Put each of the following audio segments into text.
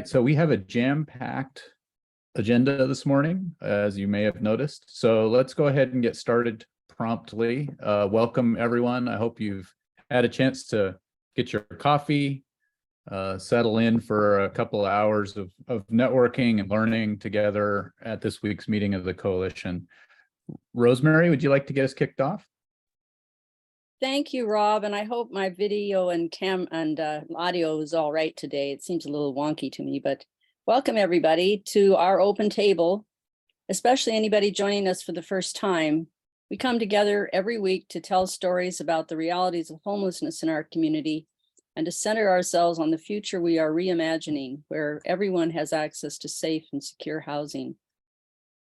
So we have a jam-packed agenda this morning, as you may have noticed. So let's go ahead and get started promptly. Welcome, everyone. I hope you've had a chance to get your coffee, settle in for a couple of hours of networking and learning together at this week's meeting of the coalition. Rosemary, would you like to get us kicked off? Thank you, Rob, and I hope my video and audio is all right today. It seems a little wonky to me, but welcome everybody to our open table, especially anybody joining us for the first time. We come together every week to tell stories about the realities of homelessness in our community and to center ourselves on the future we are reimagining, where everyone has access to safe and secure housing.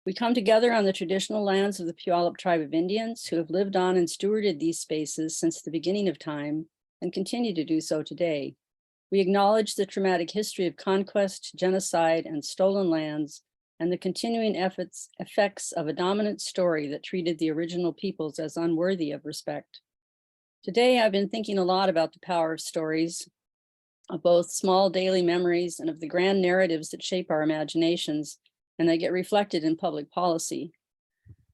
We come together on the traditional lands of the Puyallup tribe of Indians who have lived on and stewarded these spaces since the beginning of time and continue to do so today. We acknowledge the traumatic history of conquest, genocide, and stolen lands, and the continuing effects of a dominant story that treated the original peoples as unworthy of respect. Today, I've been thinking a lot about the power of stories, of both small daily memories and of the grand narratives that shape our imaginations, and they get reflected in public policy.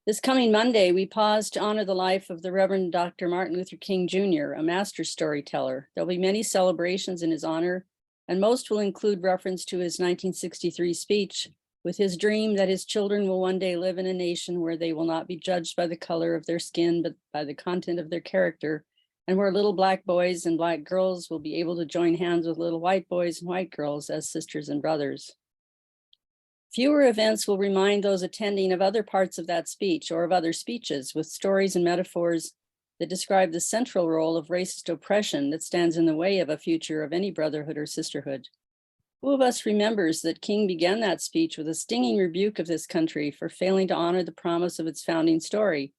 This coming Monday, we pause to honor the life of the Reverend Dr. Martin Luther King Jr., a master storyteller. There'll be many celebrations in his honor, and most will include reference to his 1963 speech with his dream that his children will one day live in a nation where they will not be judged by the color of their skin, but by the content of their character, and where little Black boys and Black girls will be able to join hands with little white boys and white girls as sisters and brothers. Fewer events will remind those attending of other parts of that speech or of other speeches with stories and metaphors that describe the central role of racist oppression that stands in the way of a future of any brotherhood or sisterhood. Who of us remembers that King began that speech with a stinging rebuke of this country for failing to honor the promise of its founding story,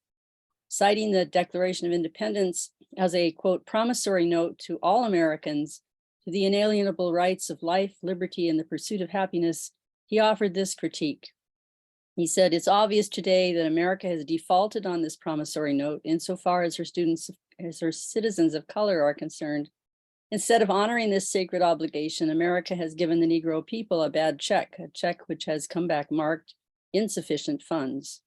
citing the Declaration of Independence as a, quote, promissory note to all Americans to the inalienable rights of life, liberty, and the pursuit of happiness. He offered this critique. He said, it's obvious today that America has defaulted on this promissory note insofar as her citizens of color are concerned. Instead of honoring this sacred obligation, America has given the Negro people a bad check, a check which has come back marked insufficient funds.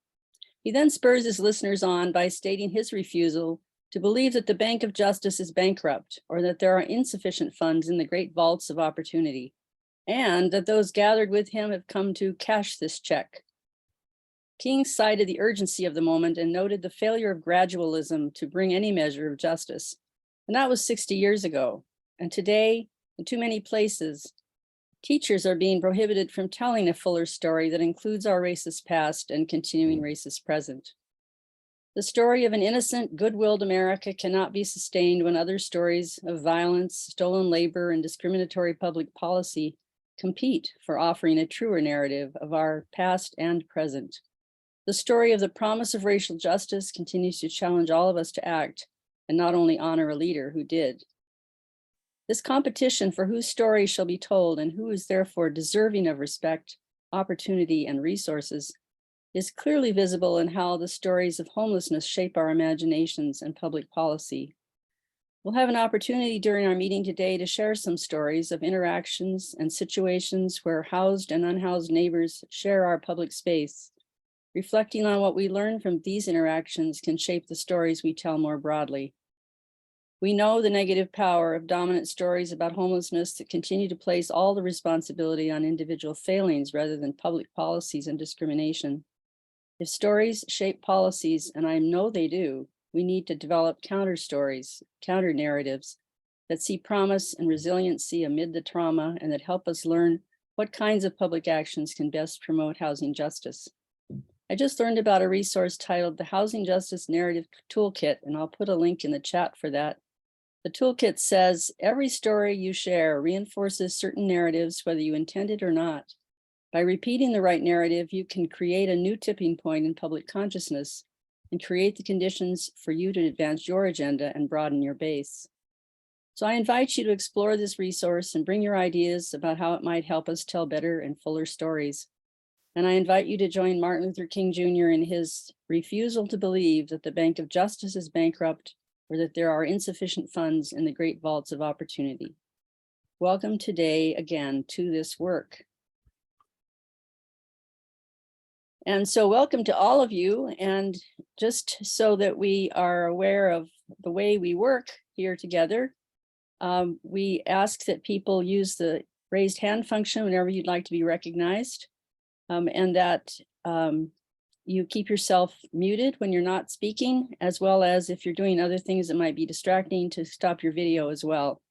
He then spurs his listeners on by stating his refusal to believe that the Bank of Justice is bankrupt or that there are insufficient funds in the great vaults of opportunity, and that those gathered with him have come to cash this check. King cited the urgency of the moment and noted the failure of gradualism to bring any measure of justice. And that was 60 years ago. And today, in too many places, teachers are being prohibited from telling a fuller story that includes our racist past and continuing racist present. The story of an innocent, good-willed America cannot be sustained when other stories of violence, stolen labor, and discriminatory public policy compete for offering a truer narrative of our past and present. The story of the promise of racial justice continues to challenge all of us to act and not only honor a leader who did. This competition for whose story shall be told and who is therefore deserving of respect, opportunity, and resources is clearly visible in how the stories of homelessness shape our imaginations and public policy. We'll have an opportunity during our meeting today to share some stories of interactions and situations where housed and unhoused neighbors share our public space. Reflecting on what we learn from these interactions can shape the stories we tell more broadly. We know the negative power of dominant stories about homelessness that continue to place all the responsibility on individual failings rather than public policies and discrimination. If stories shape policies, and I know they do, we need to develop counter stories, counter narratives that see promise and resiliency amid the trauma and that help us learn what kinds of public actions can best promote housing justice. I just learned about a resource titled the Housing Justice Narrative Toolkit, and I'll put a link in the chat for that. The toolkit says, every story you share reinforces certain narratives, whether you intend it or not. By repeating the right narrative, you can create a new tipping point in public consciousness and create the conditions for you to advance your agenda and broaden your base. So I invite you to explore this resource and bring your ideas about how it might help us tell better and fuller stories. And I invite you to join Martin Luther King Jr. in his refusal to believe that the Bank of Justice is bankrupt or that there are insufficient funds in the great vaults of opportunity. welcome today again to this work. And so welcome to all of you. And just so that we are aware of the way we work here together, we ask that people use the raised hand function whenever you'd like to be recognized, and that you keep yourself muted when you're not speaking, as well as if you're doing other things that might be distracting, to stop your video as well.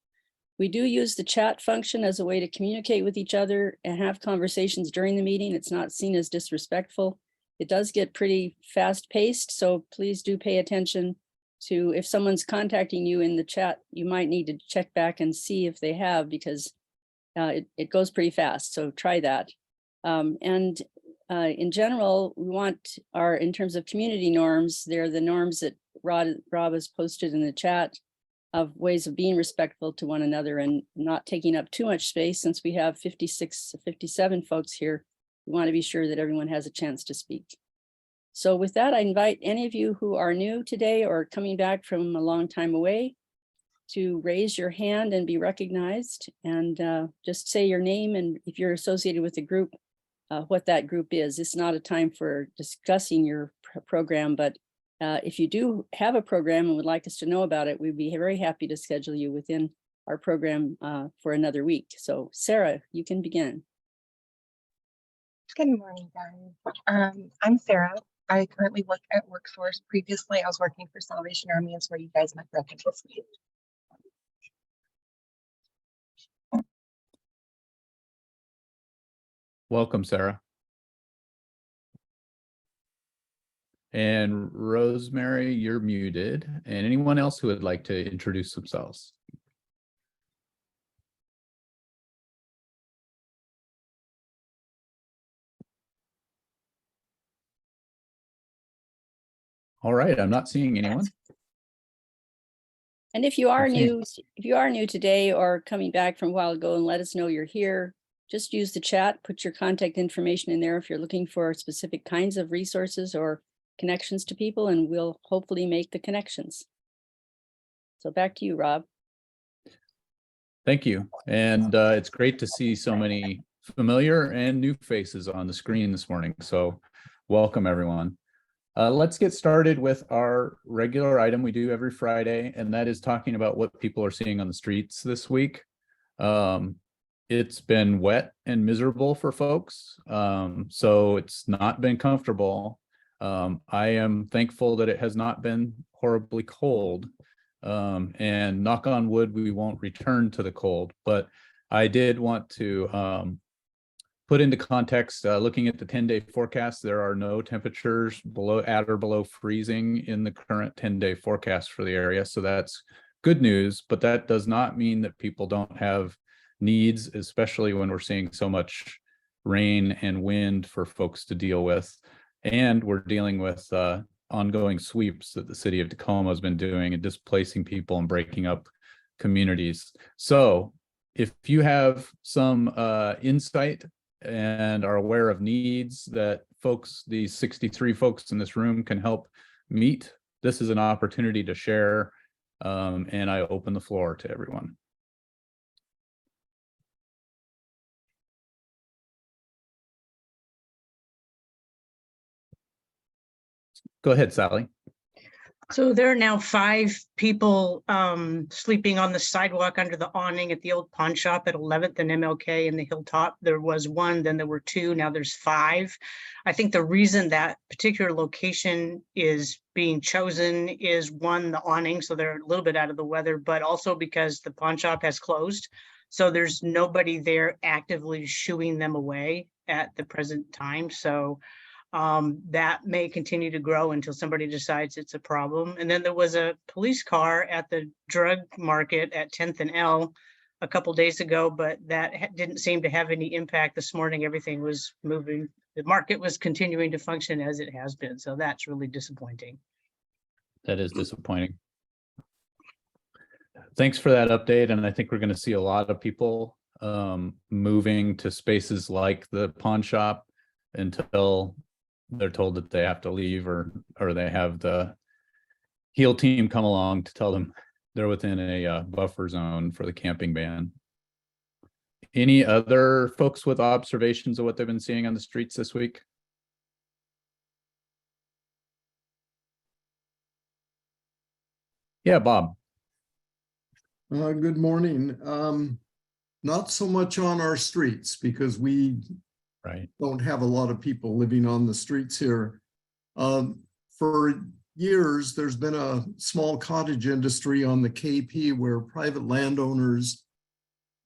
We do use the chat function as a way to communicate with each other and have conversations during the meeting. It's not seen as disrespectful. It does get pretty fast paced, so please do pay attention to if someone's contacting you in the chat, you might need to check back and see if they have, because it goes pretty fast, so try that. In general, we want in terms of community norms, they're the norms that Rob has posted in the chat, of ways of being respectful to one another and not taking up too much space. Since we have 56, 57 folks here, we want to be sure that everyone has a chance to speak. So with that, I invite any of you who are new today or coming back from a long time away to raise your hand and be recognized, and just say your name and if you're associated with the group, what that group is. It's not a time for discussing your program, but if you do have a program and would like us to know about it, we'd be very happy to schedule you within our program for another week. So Sarah, you can begin. Good morning, guys. I'm Sarah. I currently work at WorkSource. Previously, I was working for Salvation Army, and so you guys might recognize me. Welcome, Sarah. And Rosemary, you're muted. And anyone else who would like to introduce themselves? All right, I'm not seeing anyone. And if you are new today or coming back from a while ago, and let us know you're here, just use the chat, put your contact information in there if you're looking for specific kinds of resources or connections to people, and we'll hopefully make the connections. So back to you, Rob. Thank you. And it's great to see so many familiar and new faces on the screen this morning. So welcome, everyone. Let's get started with our regular item we do every Friday, and that is talking about what people are seeing on the streets this week. It's been wet and miserable for folks, so it's not been comfortable. I am thankful that it has not been horribly cold, and knock on wood, we won't return to the cold, but I did want to put into context, looking at the 10-day forecast, there are no temperatures at or below freezing in the current 10-day forecast for the area. So that's good news, but that does not mean that people don't have needs, especially when we're seeing so much rain and wind for folks to deal with. And we're dealing with ongoing sweeps that the city of Tacoma has been doing and displacing people and breaking up communities. So if you have some insight and are aware of needs that these 63 folks in this room can help meet, this is an opportunity to share, and I open the floor to everyone. Go ahead, Sally. So there are now 5 people sleeping on the sidewalk under the awning at the old pawn shop at 11th and MLK in the Hilltop. There was 1, then there were 2, now there's 5. I think the reason that particular location is being chosen is 1, the awning, so they're a little bit out of the weather, but also because the pawn shop has closed. So there's nobody there actively shooing them away at the present time. So that may continue to grow until somebody decides it's a problem. And then there was a police car at the drug market at 10th and L a couple days ago, but that didn't seem to have any impact this morning. Everything was moving. The market was continuing to function as it has been. So that's really disappointing. That is disappointing. Thanks for that update. And I think we're going to see a lot of people moving to spaces like the pawn shop until they're told that they have to leave, or they have the HEAL team come along to tell them they're within a buffer zone for the camping ban. Any other folks with observations of what they've been seeing on the streets this week? Yeah, Bob. Good morning. Not so much on our streets because we Right. don't have a lot of people living on the streets here. For years, there's been a small cottage industry on the KP where private landowners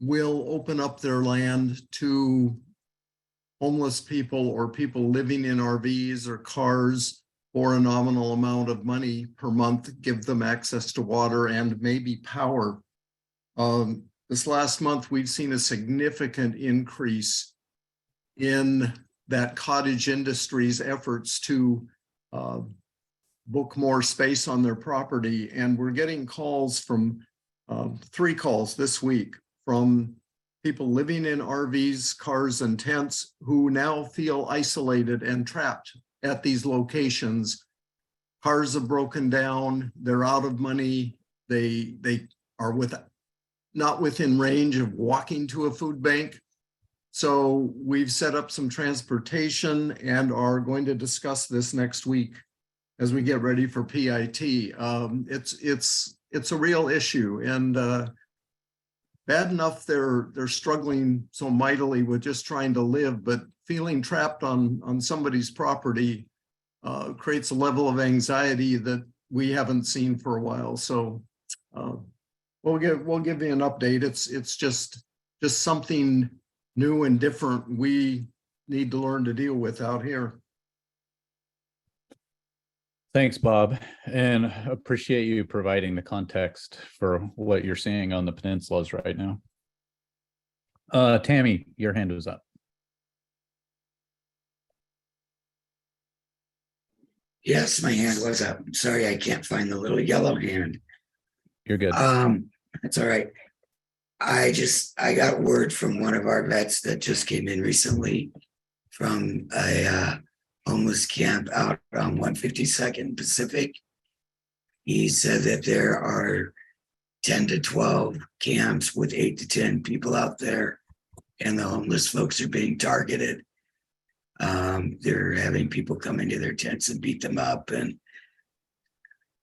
will open up their land to homeless people or people living in RVs or cars for a nominal amount of money per month, give them access to water and maybe power. This last month, we've seen a significant increase in that cottage industry's efforts to book more space on their property. And we're getting calls from 3 calls this week from people living in RVs, cars, and tents who now feel isolated and trapped at these locations. Cars have broken down, they're out of money, they are not within range of walking to a food bank. So we've set up some transportation and are going to discuss this next week as we get ready for PIT. It's a real issue, and bad enough they're struggling so mightily with just trying to live, but feeling trapped on somebody's property creates a level of anxiety that we haven't seen for a while. So we'll give you an update. It's just something new and different we need to learn to deal with out here. Thanks, Bob, and appreciate you providing the context for what you're seeing on the peninsulas right now. Tammy, your hand was up. Yes, my hand was up. Sorry, I can't find the little yellow hand. You're good. It's all right. I got word from one of our vets that just came in recently from a homeless camp out on 152nd Pacific. He said that there are 10 to 12 camps with 8 to 10 people out there, and the homeless folks are being targeted. They're having people come into their tents and beat them up and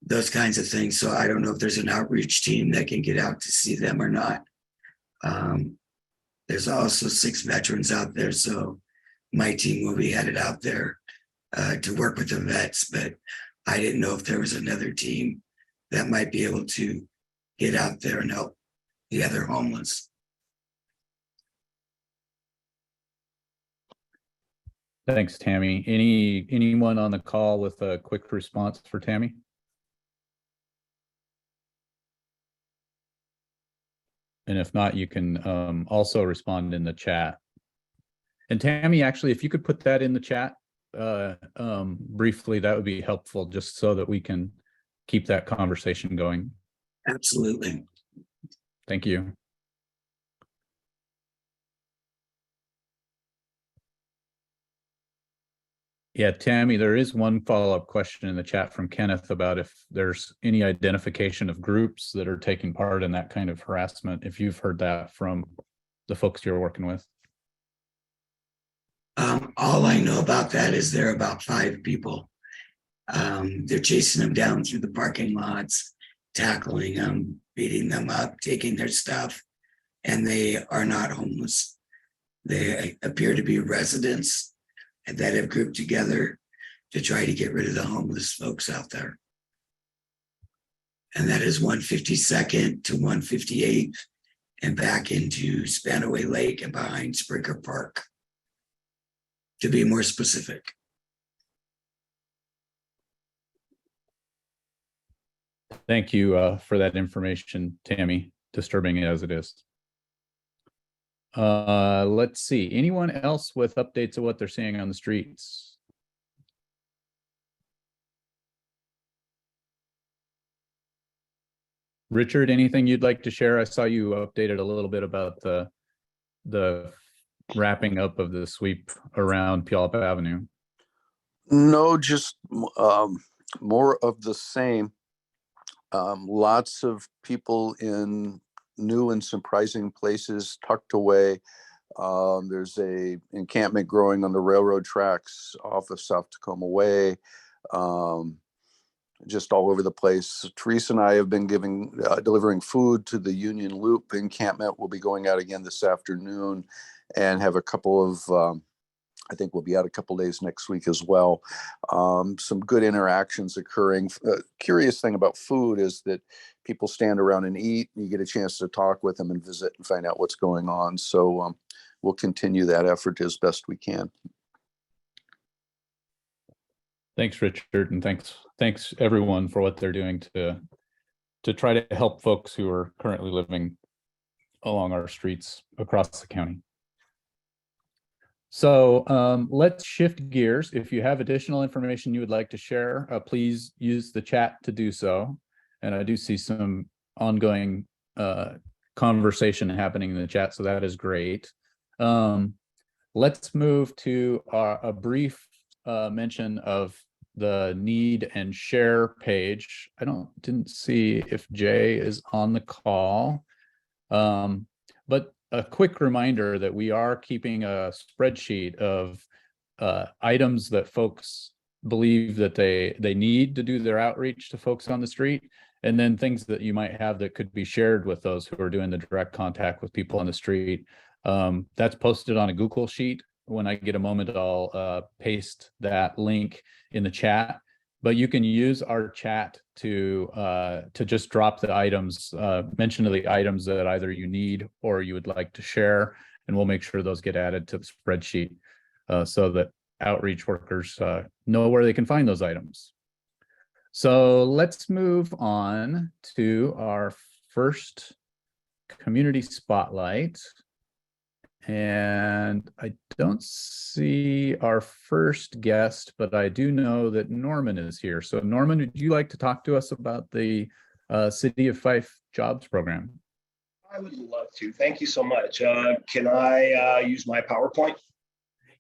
those kinds of things. So I don't know if there's an outreach team that can get out to see them or not. There's also 6 veterans out there, so my team will be headed out there to work with the vets, but I didn't know if there was another team that might be able to get out there and help the other homeless. Thanks, Tammy. Anyone on the call with a quick response for Tammy? And if not, you can also respond in the chat. And Tammy, actually, if you could put that in the chat briefly, that would be helpful, just so that we can keep that conversation going. Absolutely. Thank you. Yeah, Tammy, there is one follow-up question in the chat from Kenneth about if there's any identification of groups that are taking part in that kind of harassment, if you've heard that from the folks you're working with. All I know about that is there are about 5 people. They're chasing them down through the parking lots, tackling them, beating them up, taking their stuff, and they are not homeless. They appear to be residents that have grouped together to try to get rid of the homeless folks out there. And that is 152nd to 158th and back into Spanaway Lake and behind Springer Park, to be more specific. Thank you for that information, Tammy, disturbing as it is. Let's see, anyone else with updates of what they're seeing on the streets? Richard, anything you'd like to share? I saw you updated a little bit about the wrapping up of the sweep around Puyallup Avenue. No, just more of the same. Lots of people in new and surprising places tucked away. There's a encampment growing on the railroad tracks off of South Tacoma Way. Just all over the place. Teresa and I have been delivering food to the Union Loop encampment. We'll be going out again this afternoon and have a couple of, I think we'll be out a couple days next week as well. Some good interactions occurring. Curious thing about food is that people stand around and eat, and you get a chance to talk with them and visit and find out what's going on. So we'll continue that effort as best we can. Thanks, Richard, and thanks everyone for what they're doing to try to help folks who are currently living along our streets across the county. So let's shift gears. If you have additional information you would like to share, please use the chat to do so. And I do see some ongoing conversation happening in the chat, so that is great. Let's move to a brief mention of the need and share page. I didn't see if Jay is on the call, but a quick reminder that we are keeping a spreadsheet of items that folks believe that they need to do their outreach to folks on the street, and then things that you might have that could be shared with those who are doing the direct contact with people on the street. That's posted on a Google sheet. When I get a moment, I'll paste that link in the chat, but you can use our chat to just drop the items, mention the items that either you need or you would like to share, and we'll make sure those get added to the spreadsheet so that outreach workers know where they can find those items. So let's move on to our first community spotlight. And I don't see our first guest, but I do know that Norman is here. So Norman, would you like to talk to us about the City of Fife Jobs Program? I would love to. Thank you so much. Can I use my PowerPoint?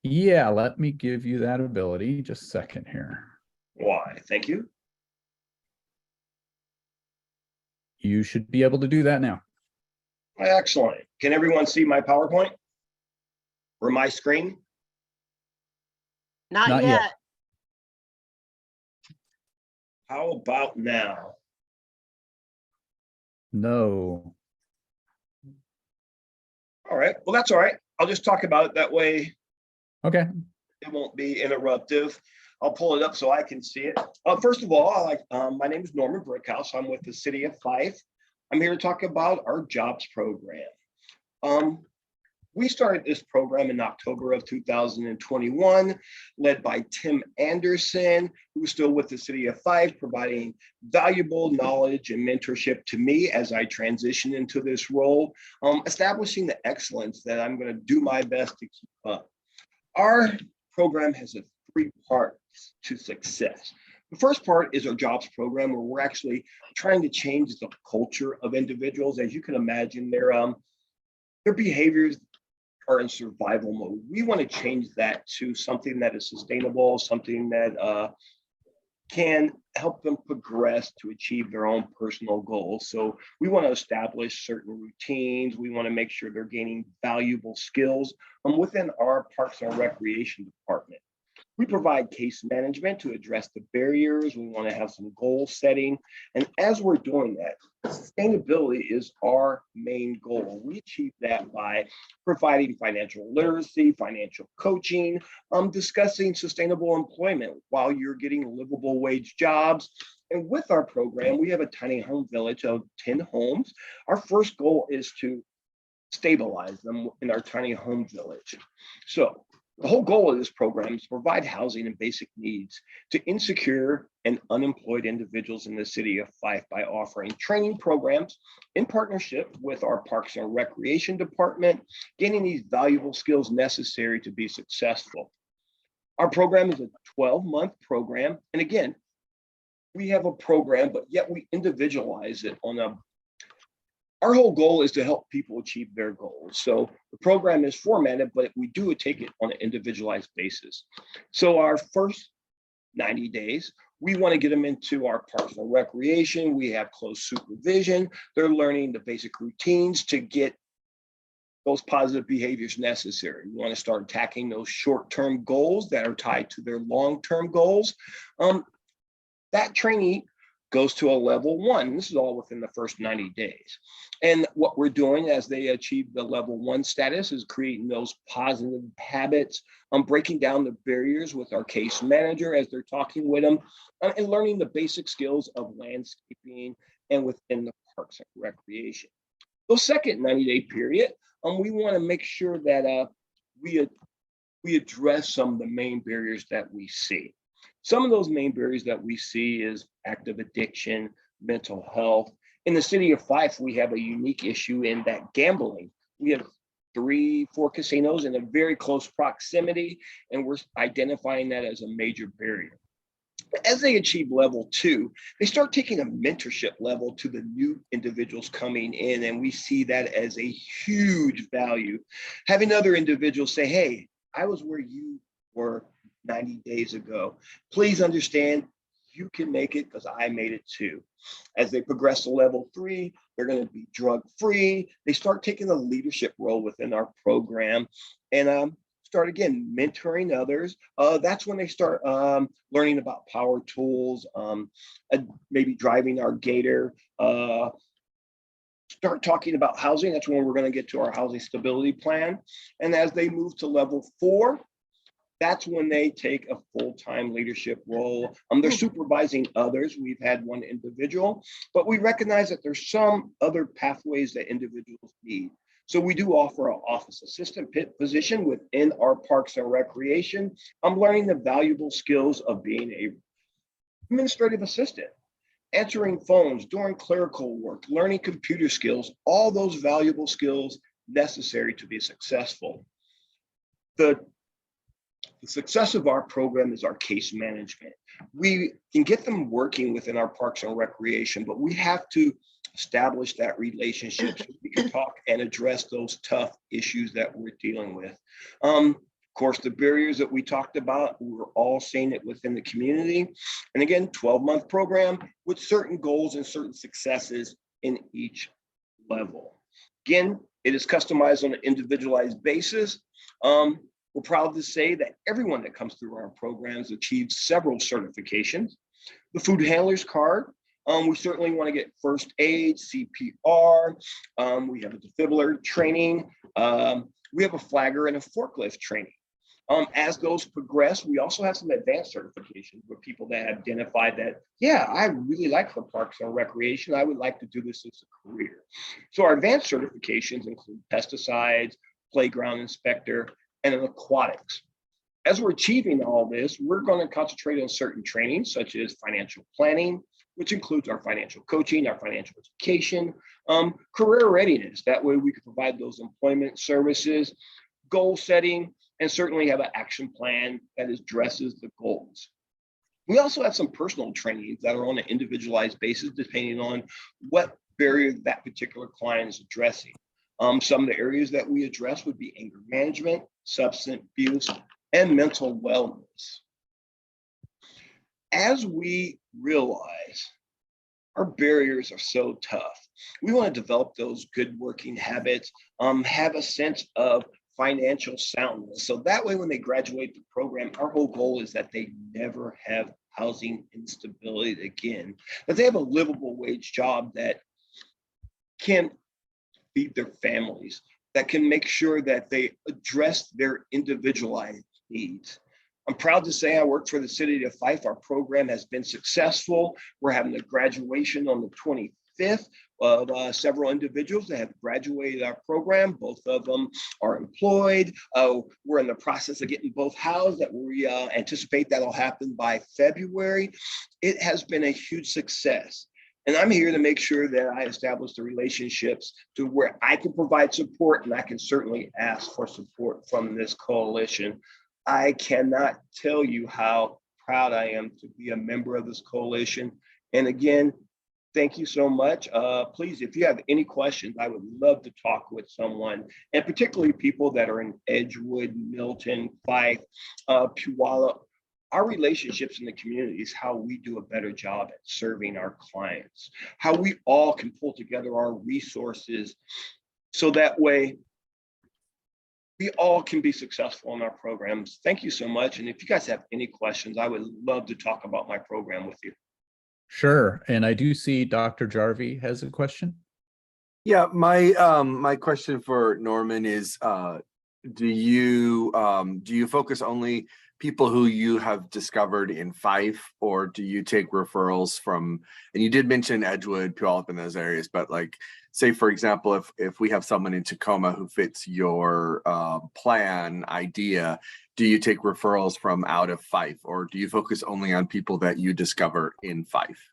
Yeah, let me give you that ability. Just a second here. Why? Thank you. You should be able to do that now. Excellent. Can everyone see my PowerPoint or my screen? Not yet. How about now? No. All right. Well, that's all right. I'll just talk about it that way. Okay. It won't be interruptive. I'll pull it up so I can see it. First of all, my name is Norman Brickhouse. I'm with the City of Fife. I'm here to talk about our jobs program. We started this program in October of 2021, led by Tim Anderson, who's still with the City of Fife, providing valuable knowledge and mentorship to me as I transition into this role, establishing the excellence that I'm going to do my best to keep up. Our program has three parts to success. The first part is our jobs program, where we're actually trying to change the culture of individuals. As you can imagine, their behaviors are in survival mode. We want to change that to something that is sustainable, something that can help them progress to achieve their own personal goals. So we want to establish certain routines. We want to make sure they're gaining valuable skills within our Parks and Recreation department. We provide case management to address the barriers. We want to have some goal setting. And as we're doing that, sustainability is our main goal. We achieve that by providing financial literacy, financial coaching, discussing sustainable employment while you're getting livable wage jobs. And with our program, we have a tiny home village of 10 homes. Our first goal is to stabilize them in our tiny home village. So the whole goal of this program is to provide housing and basic needs to insecure and unemployed individuals in the City of Fife by offering training programs in partnership with our Parks and Recreation department, gaining these valuable skills necessary to be successful. Our program is a 12-month program. And again, we have a program, but yet we individualize it our whole goal is to help people achieve their goals. So the program is formatted, but we do take it on an individualized basis. So our first 90 days, We want to get them into our parks and recreation. We have close supervision. They're learning the basic routines to get those positive behaviors necessary. We want to start attacking those short-term goals that are tied to their long-term goals. That trainee goes to a level 1. This is all within the first 90 days. And what we're doing as they achieve the level 1 status is creating those positive habits, breaking down the barriers with our case manager as they're talking with them, and learning the basic skills of landscaping and within the parks and recreation. The second 90-day period, we want to make sure that we address some of the main barriers that we see. Some of those main barriers that we see is active addiction, mental health. In the city of Fife, we have a unique issue in that gambling. We have 3-4 casinos in a very close proximity, and we're identifying that as a major barrier. As they achieve level 2, they start taking a mentorship level to the new individuals coming in, and we see that as a huge value. Having other individuals say, hey, I was where you were 90 days ago. Please understand, you can make it because I made it too. As they progress to level 3, they're going to be drug-free. They start taking a leadership role within our program and start again mentoring others. That's when they start learning about power tools, maybe driving our gator, start talking about housing. That's when we're going to get to our housing stability plan. And as they move to level 4, that's when they take a full-time leadership role. They're supervising others. We've had one individual, but we recognize that there's some other pathways that individuals need. So we do offer an office assistant position within our parks and recreation. I'm learning the valuable skills of being a administrative assistant, answering phones, doing clerical work, learning computer skills, all those valuable skills necessary to be successful. The success of our program is our case management. We can get them working within our parks and recreation, but we have to establish that relationship so we can talk and address those tough issues that we're dealing with. Of course, the barriers that we talked about, we're all seeing it within the community. And again, 12-month program with certain goals and certain successes in each level. Again, it is customized on an individualized basis. We're proud to say that everyone that comes through our programs achieves several certifications. The food handler's card, we certainly want to get first aid, CPR. We have a defibrillator training. We have a flagger and a forklift training. As those progress, we also have some advanced certifications for people that have identified that, yeah, I really like the parks and recreation. I would like to do this as a career. So our advanced certifications include pesticides, playground inspector, and in aquatics. As we're achieving all this, we're going to concentrate on certain trainings such as financial planning, which includes our financial coaching, our financial education, career readiness. That way we can provide those employment services, goal setting, and certainly have an action plan that addresses the goals. We also have some personal trainings that are on an individualized basis, depending on what barrier that particular client is addressing. Some of the areas that we address would be anger management, substance abuse, and mental wellness. As we realize our barriers are so tough, we want to develop those good working habits, have a sense of financial soundness. So that way, when they graduate the program, our whole goal is that they never have housing instability again, that they have a livable wage job that can feed their families, that can make sure that they address their individualized needs. I'm proud to say I work for the city of Fife. Our program has been successful. We're having a graduation on the 25th of several individuals that have graduated our program. Both of them are employed. We're in the process of getting both housed that we anticipate that'll happen by February. It has been a huge success. And I'm here to make sure that I establish the relationships to where I can provide support, and I can certainly ask for support from this coalition. I cannot tell you how proud I am to be a member of this coalition. And again, thank you so much. Please, if you have any questions, I would love to talk with someone, and particularly people that are in Edgewood, Milton, Fife, Puyallup, our relationships in the community is how we do a better job at serving our clients, how we all can pull together our resources so that way we all can be successful in our programs. Thank you so much. And if you guys have any questions, I would love to talk about my program with you. Sure. And I do see Dr. Jarvie has a question. Yeah, my question for Norman is, do you focus only people who you have discovered in Fife, or do you take referrals from, and you did mention Edgewood, Puyallup in those areas, but like, say for example, if we have someone in Tacoma who fits your plan idea, do you take referrals from out of Fife, or do you focus only on people that you discover in Fife?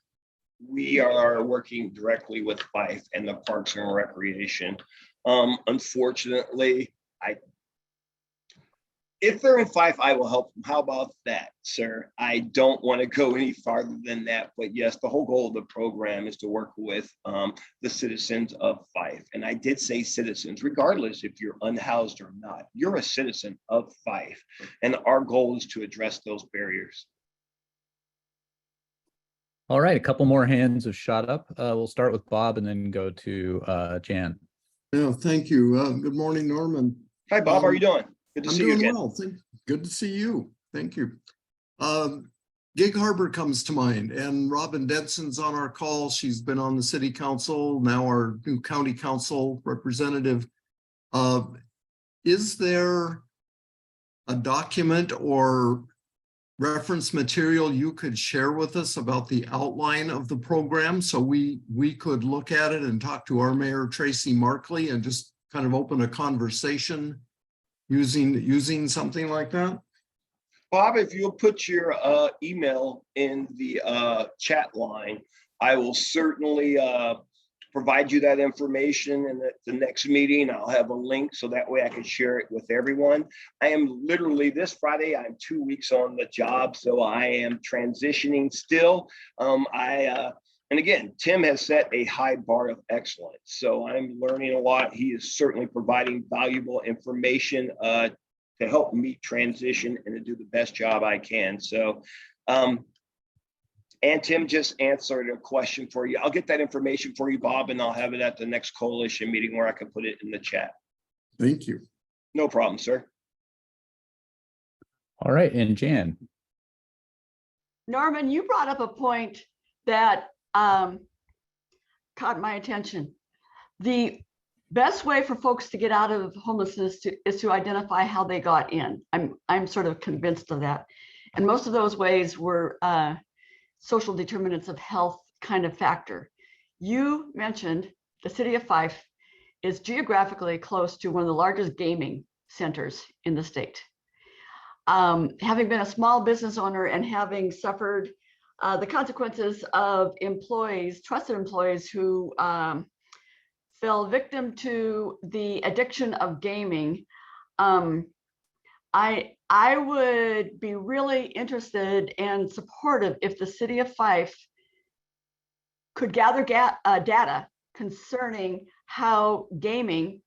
We are working directly with Fife and the Parks and Recreation. Unfortunately, if they're in Fife, I will help them. How about that, sir? I don't want to go any farther than that, but yes, the whole goal of the program is to work with the citizens of Fife. And I did say citizens, regardless if you're unhoused or not, you're a citizen of Fife. And our goal is to address those barriers. All right, a couple more hands have shot up. We'll start with Bob and then go to Jan. Yeah, thank you. Good morning, Norman. Hi, Bob. How are you doing? Good to I'm see you doing again. well. Good to see you. Thank you. Gig Harbor comes to mind, and Robin Denson's on our call. She's been on the city council, now our new county council representative. Is there a document or reference material you could share with us about the outline of the program so we could look at it and talk to our mayor, Tracy Markley, and just kind of open a conversation using something like that? Bob, if you'll put your email in the chat line, I will certainly provide you that information. And at the next meeting, I'll have a link so that way I can share it with everyone. I am literally this Friday, I'm 2 weeks on the job, so I am transitioning still. And again, Tim has set a high bar of excellence. So I'm learning a lot. He is certainly providing valuable information to help me transition and to do the best job I can. So, and Tim just answered a question for you. I'll get that information for you, Bob, and I'll have it at the next coalition meeting where I can put it in the chat. Thank you. No problem, sir. All right, and Jan. Norman, you brought up a point that caught my attention. The best way for folks to get out of homelessness is to identify how they got in. I'm sort of convinced of that. And most of those ways were social determinants of health kind of factor. You mentioned the city of Fife is geographically close to one of the largest gaming centers in the state. Having been a small business owner and having suffered the consequences of employees, trusted employees who fell victim to the addiction of gaming, I would be really interested and supportive if the city of Fife could gather data concerning how gaming,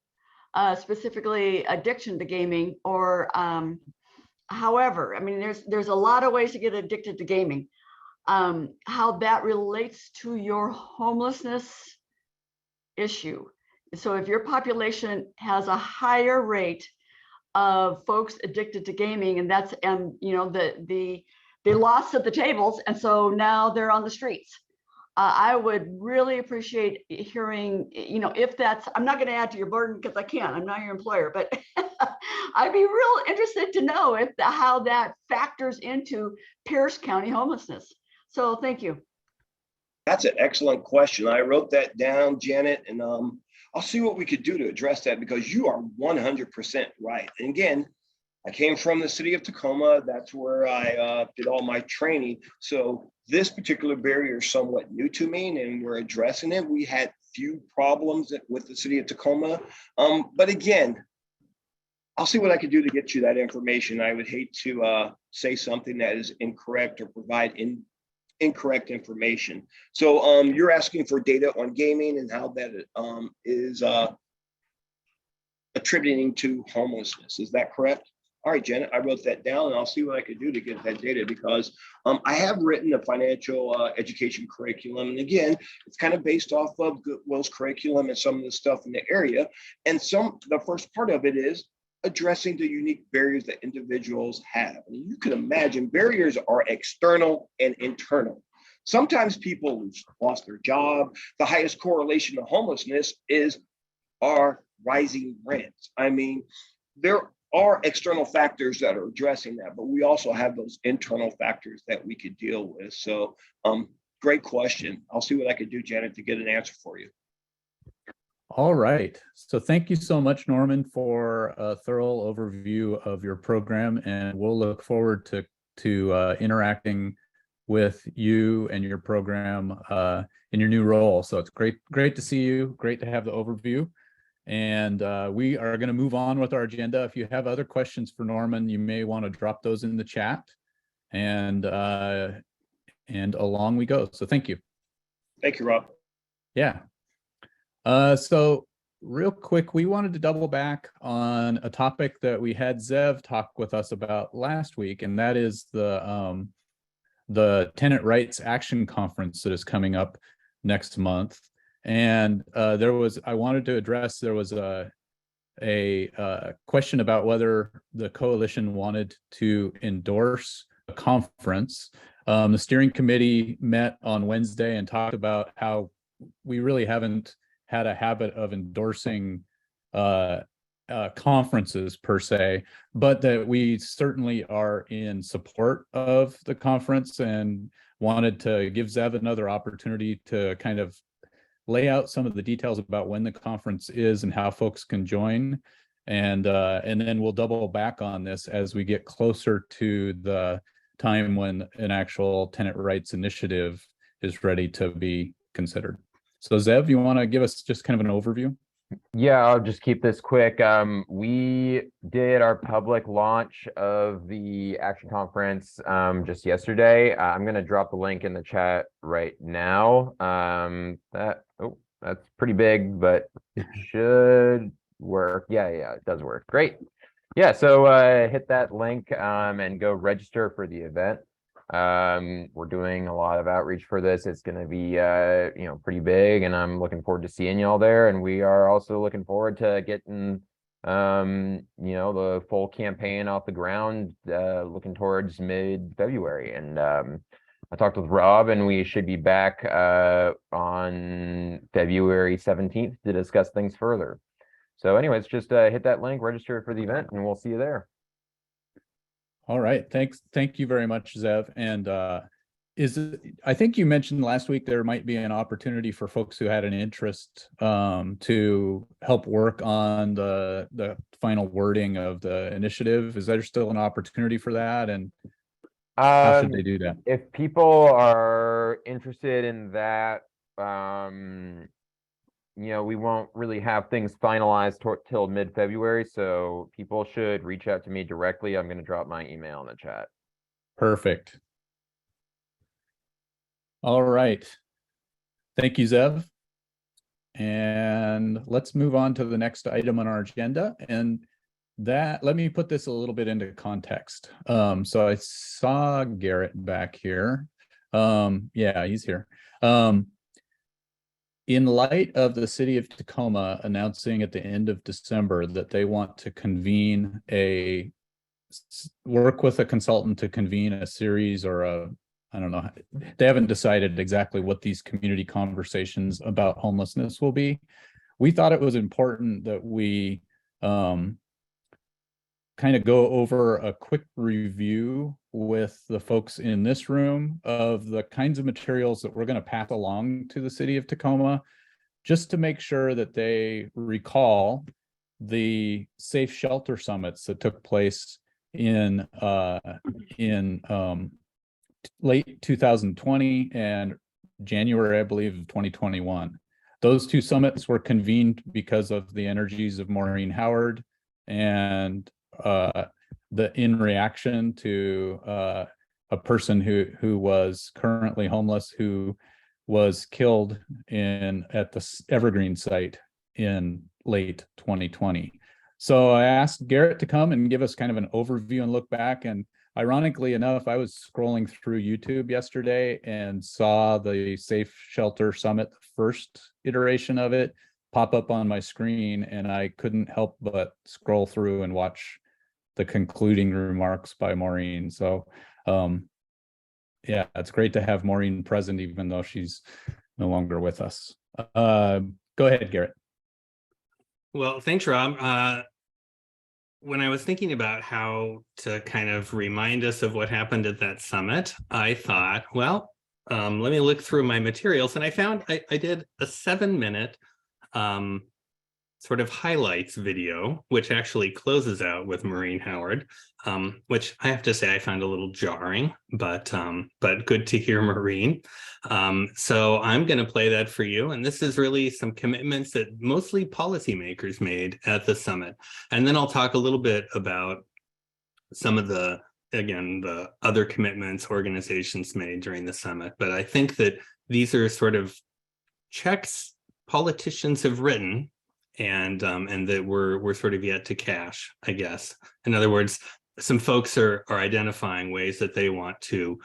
specifically addiction to gaming, or however, I mean, there's a lot of ways to get addicted to gaming. How that relates to your homelessness issue. So if your population has a higher rate of folks addicted to gaming, and that's you know, they lost at the tables, and so now they're on the streets. I would really appreciate hearing, you know, if that's, I'm not going to add to your burden because I can't, I'm not your employer, but I'd be real interested to know if how that factors into Pierce County homelessness. So thank you. That's an excellent question. I wrote that down, Janet, and I'll see what we could do to address that, because you are 100% right. And again, I came from the city of Tacoma. That's where I did all my training. So this particular barrier is somewhat new to me, and we're addressing it. We had few problems with the city of Tacoma. But again, I'll see what I could do to get you that information. I would hate to say something that is incorrect or provide incorrect information. So you're asking for data on gaming and how that is attributing to homelessness. Is that correct? All right, Janet, I wrote that down and I'll see what I could do to get that data because I have written a financial education curriculum. And again, it's kind of based off of Goodwill's curriculum and some of the stuff in the area. And the first part of it is addressing the unique barriers that individuals have. And you can imagine barriers are external and internal. Sometimes people who've lost their job, the highest correlation to homelessness is our rising rents. I mean, there are external factors that are addressing that, but we also have those internal factors that we could deal with. So great question. I'll see what I could do, Janet, to get an answer for you. All right. So thank you so much, Norman, for a thorough overview of your program, and we'll look forward to interacting with you and your program in your new role. So it's great to see you. Great to have the overview. And we are going to move on with our agenda. If you have other questions for Norman, you may want to drop those in the chat, and along we go. So thank you. Thank you, Rob. Yeah. So real quick, we wanted to double back on a topic that we had Zev talk with us about last week, and that is the Tenant Rights Action Conference that is coming up next month. And I wanted to address, there was a question about whether the coalition wanted to endorse a conference. The steering committee met on Wednesday and talked about how we really haven't had a habit of endorsing conferences per se, but that we certainly are in support of the conference and wanted to give Zev another opportunity to kind of lay out some of the details about when the conference is and how folks can join. And then we'll double back on this as we get closer to the time when an actual tenant rights initiative is ready to be considered. So Zev, you want to give us just kind of an overview? Yeah, I'll just keep this quick. We did our public launch of the Action Conference just yesterday. I'm going to drop the link in the chat right now. That's pretty big, but it should work. Yeah, it does work. Great. Yeah, so hit that link and go register for the event. We're doing a lot of outreach for this. It's going to be pretty big, and I'm looking forward to seeing y'all there. And we are also looking forward to getting the full campaign off the ground, looking towards mid-February. And I talked with Rob, and we should be back on February 17th to discuss things further. So anyways, just hit that link, register for the event, and we'll see you there. All right. Thank you very much, Zev. And I think you mentioned last week there might be an opportunity for folks who had an interest to help work on the final wording of the initiative. Is there still an opportunity for that? And how should they do that? If people are interested in that, we won't really have things finalized till mid-February, so people should reach out to me directly. I'm going to drop my email in the chat. Perfect. All right. Thank you, Zev. And let's move on to the next item on our agenda. And let me put this a little bit into context. So I saw Garrett back here. Yeah, he's here. In light of the city of Tacoma announcing at the end of December that they want to work with a consultant to convene a series or I don't know, they haven't decided exactly what these community conversations about homelessness will be. We thought it was important that we kind of go over a quick review with the folks in this room of the kinds of materials that we're going to pass along to the city of Tacoma, just to make sure that they recall the safe shelter summits that took place in late 2020 and January, I believe, of 2021. Those two summits were convened because of the energies of Maureen Howard and in reaction to a person who was currently homeless, who was killed at the Evergreen site in late 2020. So I asked Garrett to come and give us kind of an overview and look back. And ironically enough, I was scrolling through YouTube yesterday and saw the Safe Shelter Summit, the first iteration of it, pop up on my screen, and I couldn't help but scroll through and watch the concluding remarks by Maureen. So yeah, it's great to have Maureen present, even though she's no longer with us. Go ahead, Garrett. Well, thanks, Rob. When I was thinking about how to kind of remind us of what happened at that summit, I thought, well, let me look through my materials, and I found I did a 7-minute sort of highlights video, which actually closes out with Maureen Howard, which I have to say I found a little jarring, but good to hear Maureen. So I'm going to play that for you. And this is really some commitments that mostly policymakers made at the summit. And then I'll talk a little bit about some of the other commitments organizations made during the summit. But I think that these are sort of checks politicians have written and that we're sort of yet to cash, I guess. In other words, some folks are identifying ways that they want to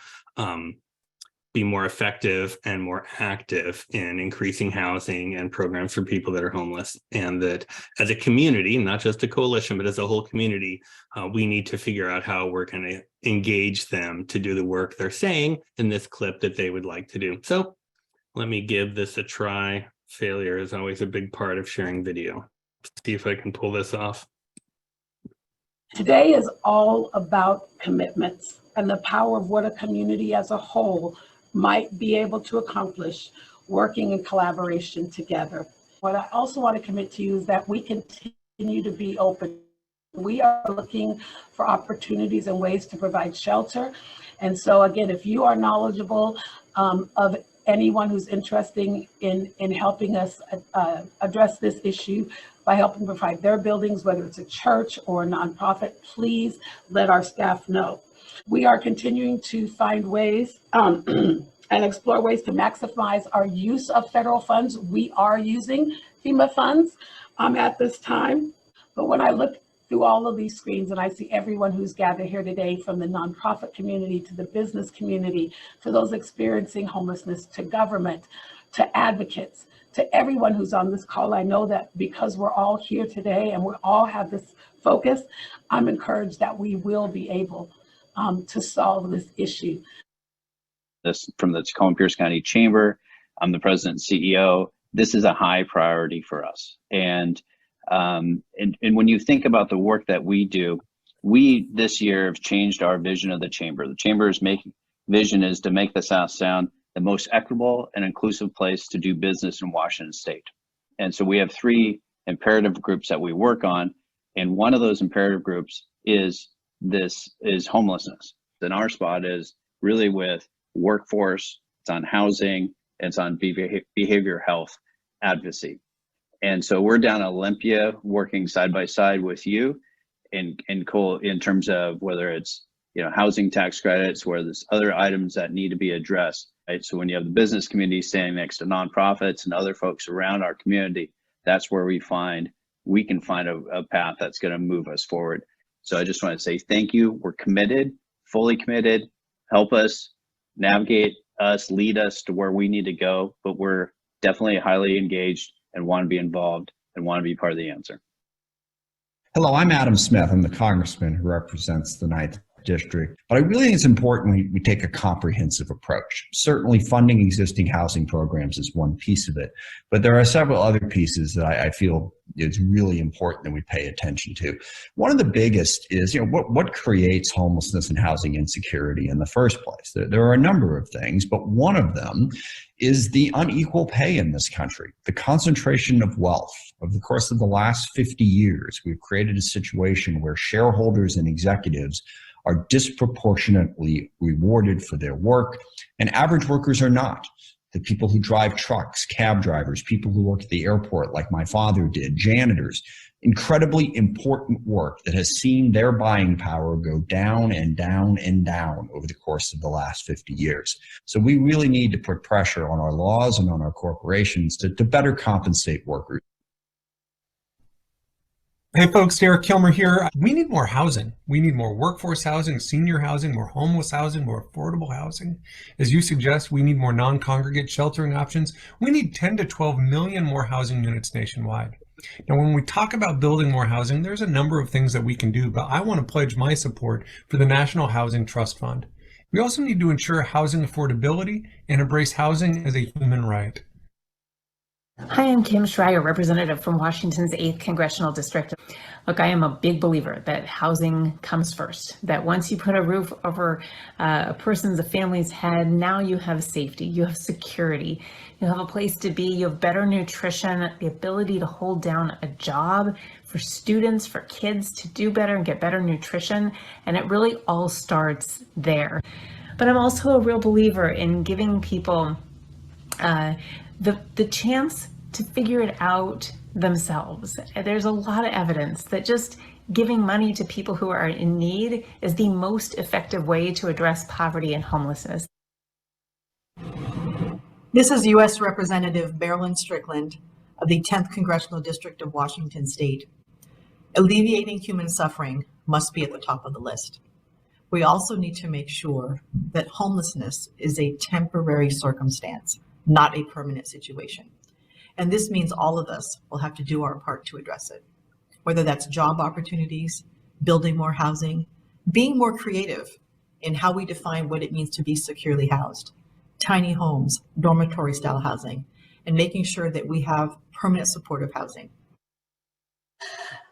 be more effective and more active in increasing housing and programs for people that are homeless. And that as a community, not just a coalition, but as a whole community, we need to figure out how we're going to engage them to do the work they're saying in this clip that they would like to do. So let me give this a try. Failure is always a big part of sharing video. See if I can pull this off. Today is all about commitments and the power of what a community as a whole might be able to accomplish working in collaboration together. What I also want to commit to you is that we continue to be open. We are looking for opportunities and ways to provide shelter. And so again, if you are knowledgeable of anyone who's interested in helping us address this issue by helping provide their buildings, whether it's a church or a nonprofit, please let our staff know. We are continuing to find ways and explore ways to maximize our use of federal funds. We are using FEMA funds at this time. But when I look through all of these screens and I see everyone who's gathered here today, from the nonprofit community to the business community, to those experiencing homelessness, to government, to advocates, to everyone who's on this call, I know that because we're all here today and we all have this focus, I'm encouraged that we will be able to solve this issue. This from the Tacoma Pierce County Chamber. I'm the president and CEO. This is a high priority for us. And when you think about the work that we do, we this year have changed our vision of the chamber. The chamber's vision is to make the South Sound the most equitable and inclusive place to do business in Washington State. And so we have 3 imperative groups that we work on. And one of those imperative groups is homelessness. And our spot is really with workforce, it's on housing, it's on behavioral health advocacy. And so we're down at Olympia working side by side with you in terms of whether it's housing tax credits, where there's other items that need to be addressed. Right? So when you have the business community standing next to nonprofits and other folks around our community, that's where we can find a path that's going to move us forward. So I just want to say thank you. We're committed, fully committed. Help us navigate us, lead us to where we need to go. But we're definitely highly engaged and want to be involved and want to be part of the answer. Hello, I'm Adam Smith. I'm the congressman who represents the 9th District. But I really think it's important we take a comprehensive approach. Certainly funding existing housing programs is one piece of it, but there are several other pieces that I feel it's really important that we pay attention to. One of the biggest is, what creates homelessness and housing insecurity in the first place? There are a number of things, but one of them is the unequal pay in this country, the concentration of wealth. Over the course of the last 50 years, we've created a situation where shareholders and executives are disproportionately rewarded for their work, and average workers are not. The people who drive trucks, cab drivers, people who work at the airport like my father did, janitors, incredibly important work that has seen their buying power go down and down and down over the course of the last 50 years. So we really need to put pressure on our laws and on our corporations to better compensate workers. Hey folks, Derek Kilmer here. We need more housing. We need more workforce housing, senior housing, more homeless housing, more affordable housing. As you suggest, we need more non-congregate sheltering options. We need 10 to 12 million more housing units nationwide. Now, when we talk about building more housing, there's a number of things that we can do, but I want to pledge my support for the National Housing Trust Fund. We also need to ensure housing affordability and embrace housing as a human right. Hi, I'm Kim Schreier, representative from Washington's 8th Congressional District. Look, I am a big believer that housing comes first, that once you put a roof over a family's head, now you have safety, you have security, you have a place to be, you have better nutrition, the ability to hold down a job for students, for kids to do better and get better nutrition. And it really all starts there. But I'm also a real believer in giving people the chance to figure it out themselves. There's a lot of evidence that just giving money to people who are in need is the most effective way to address poverty and homelessness. This is U.S. Representative Marilyn Strickland of the 10th Congressional District of Washington State. Alleviating human suffering must be at the top of the list. We also need to make sure that homelessness is a temporary circumstance, not a permanent situation. And this means all of us will have to do our part to address it, whether that's job opportunities, building more housing, being more creative in how we define what it means to be securely housed, tiny homes, dormitory style housing, and making sure that we have permanent supportive housing.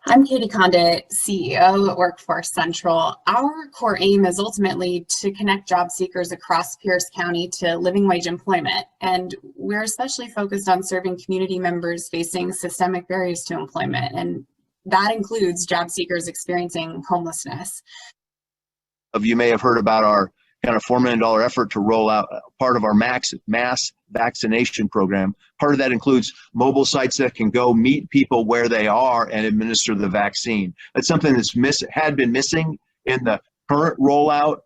I'm Katie Condit, CEO at Workforce Central. Our core aim is ultimately to connect job seekers across Pierce County to living wage employment. And we're especially focused on serving community members facing systemic barriers to employment. And that includes job seekers experiencing homelessness. You may have heard about our kind of $4 million effort to roll out part of our mass vaccination program. Part of that includes mobile sites that can go meet people where they are and administer the vaccine. That's something that's had been missing in the current rollout.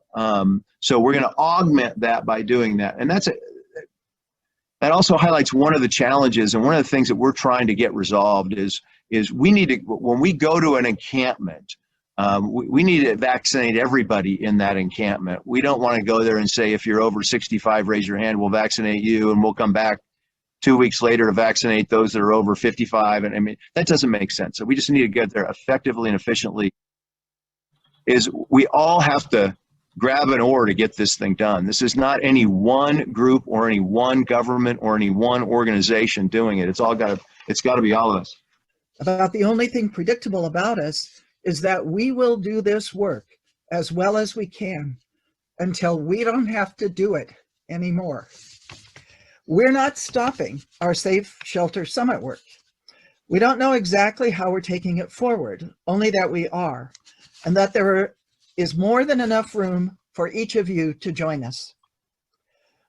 So we're going to augment that by doing that. And that also highlights one of the challenges, and one of the things that we're trying to get resolved is we need to, when we go to an encampment, we need to vaccinate everybody in that encampment. We don't want to go there and say, if you're over 65, raise your hand, we'll vaccinate you, and we'll come back 2 weeks later to vaccinate those that are over 55. And I mean, that doesn't make sense. So we just need to get there effectively and efficiently. We all have to grab an oar to get this thing done. This is not any one group or any one government or any one organization doing it. It's got to be all of us. About the only thing predictable about us is that we will do this work as well as we can until we don't have to do it anymore. We're not stopping our Safe Shelter Summit work. We don't know exactly how we're taking it forward, only that we are, and that there is more than enough room for each of you to join us.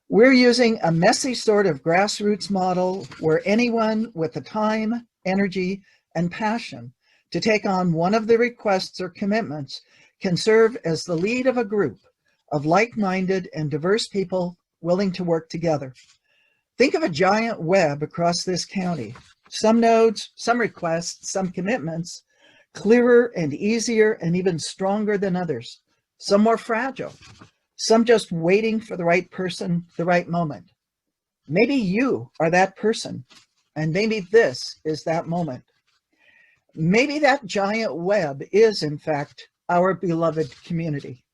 We're using a messy sort of grassroots model where anyone with the time, energy, and passion to take on one of the requests or commitments can serve as the lead of a group of like-minded and diverse people willing to work together. Think of a giant web across this county. Some nodes, some requests, some commitments, clearer and easier and even stronger than others. Some more fragile, some just waiting for the right person, the right moment. Maybe you are that person, and maybe this is that moment. Maybe that giant web is, in fact, our beloved community.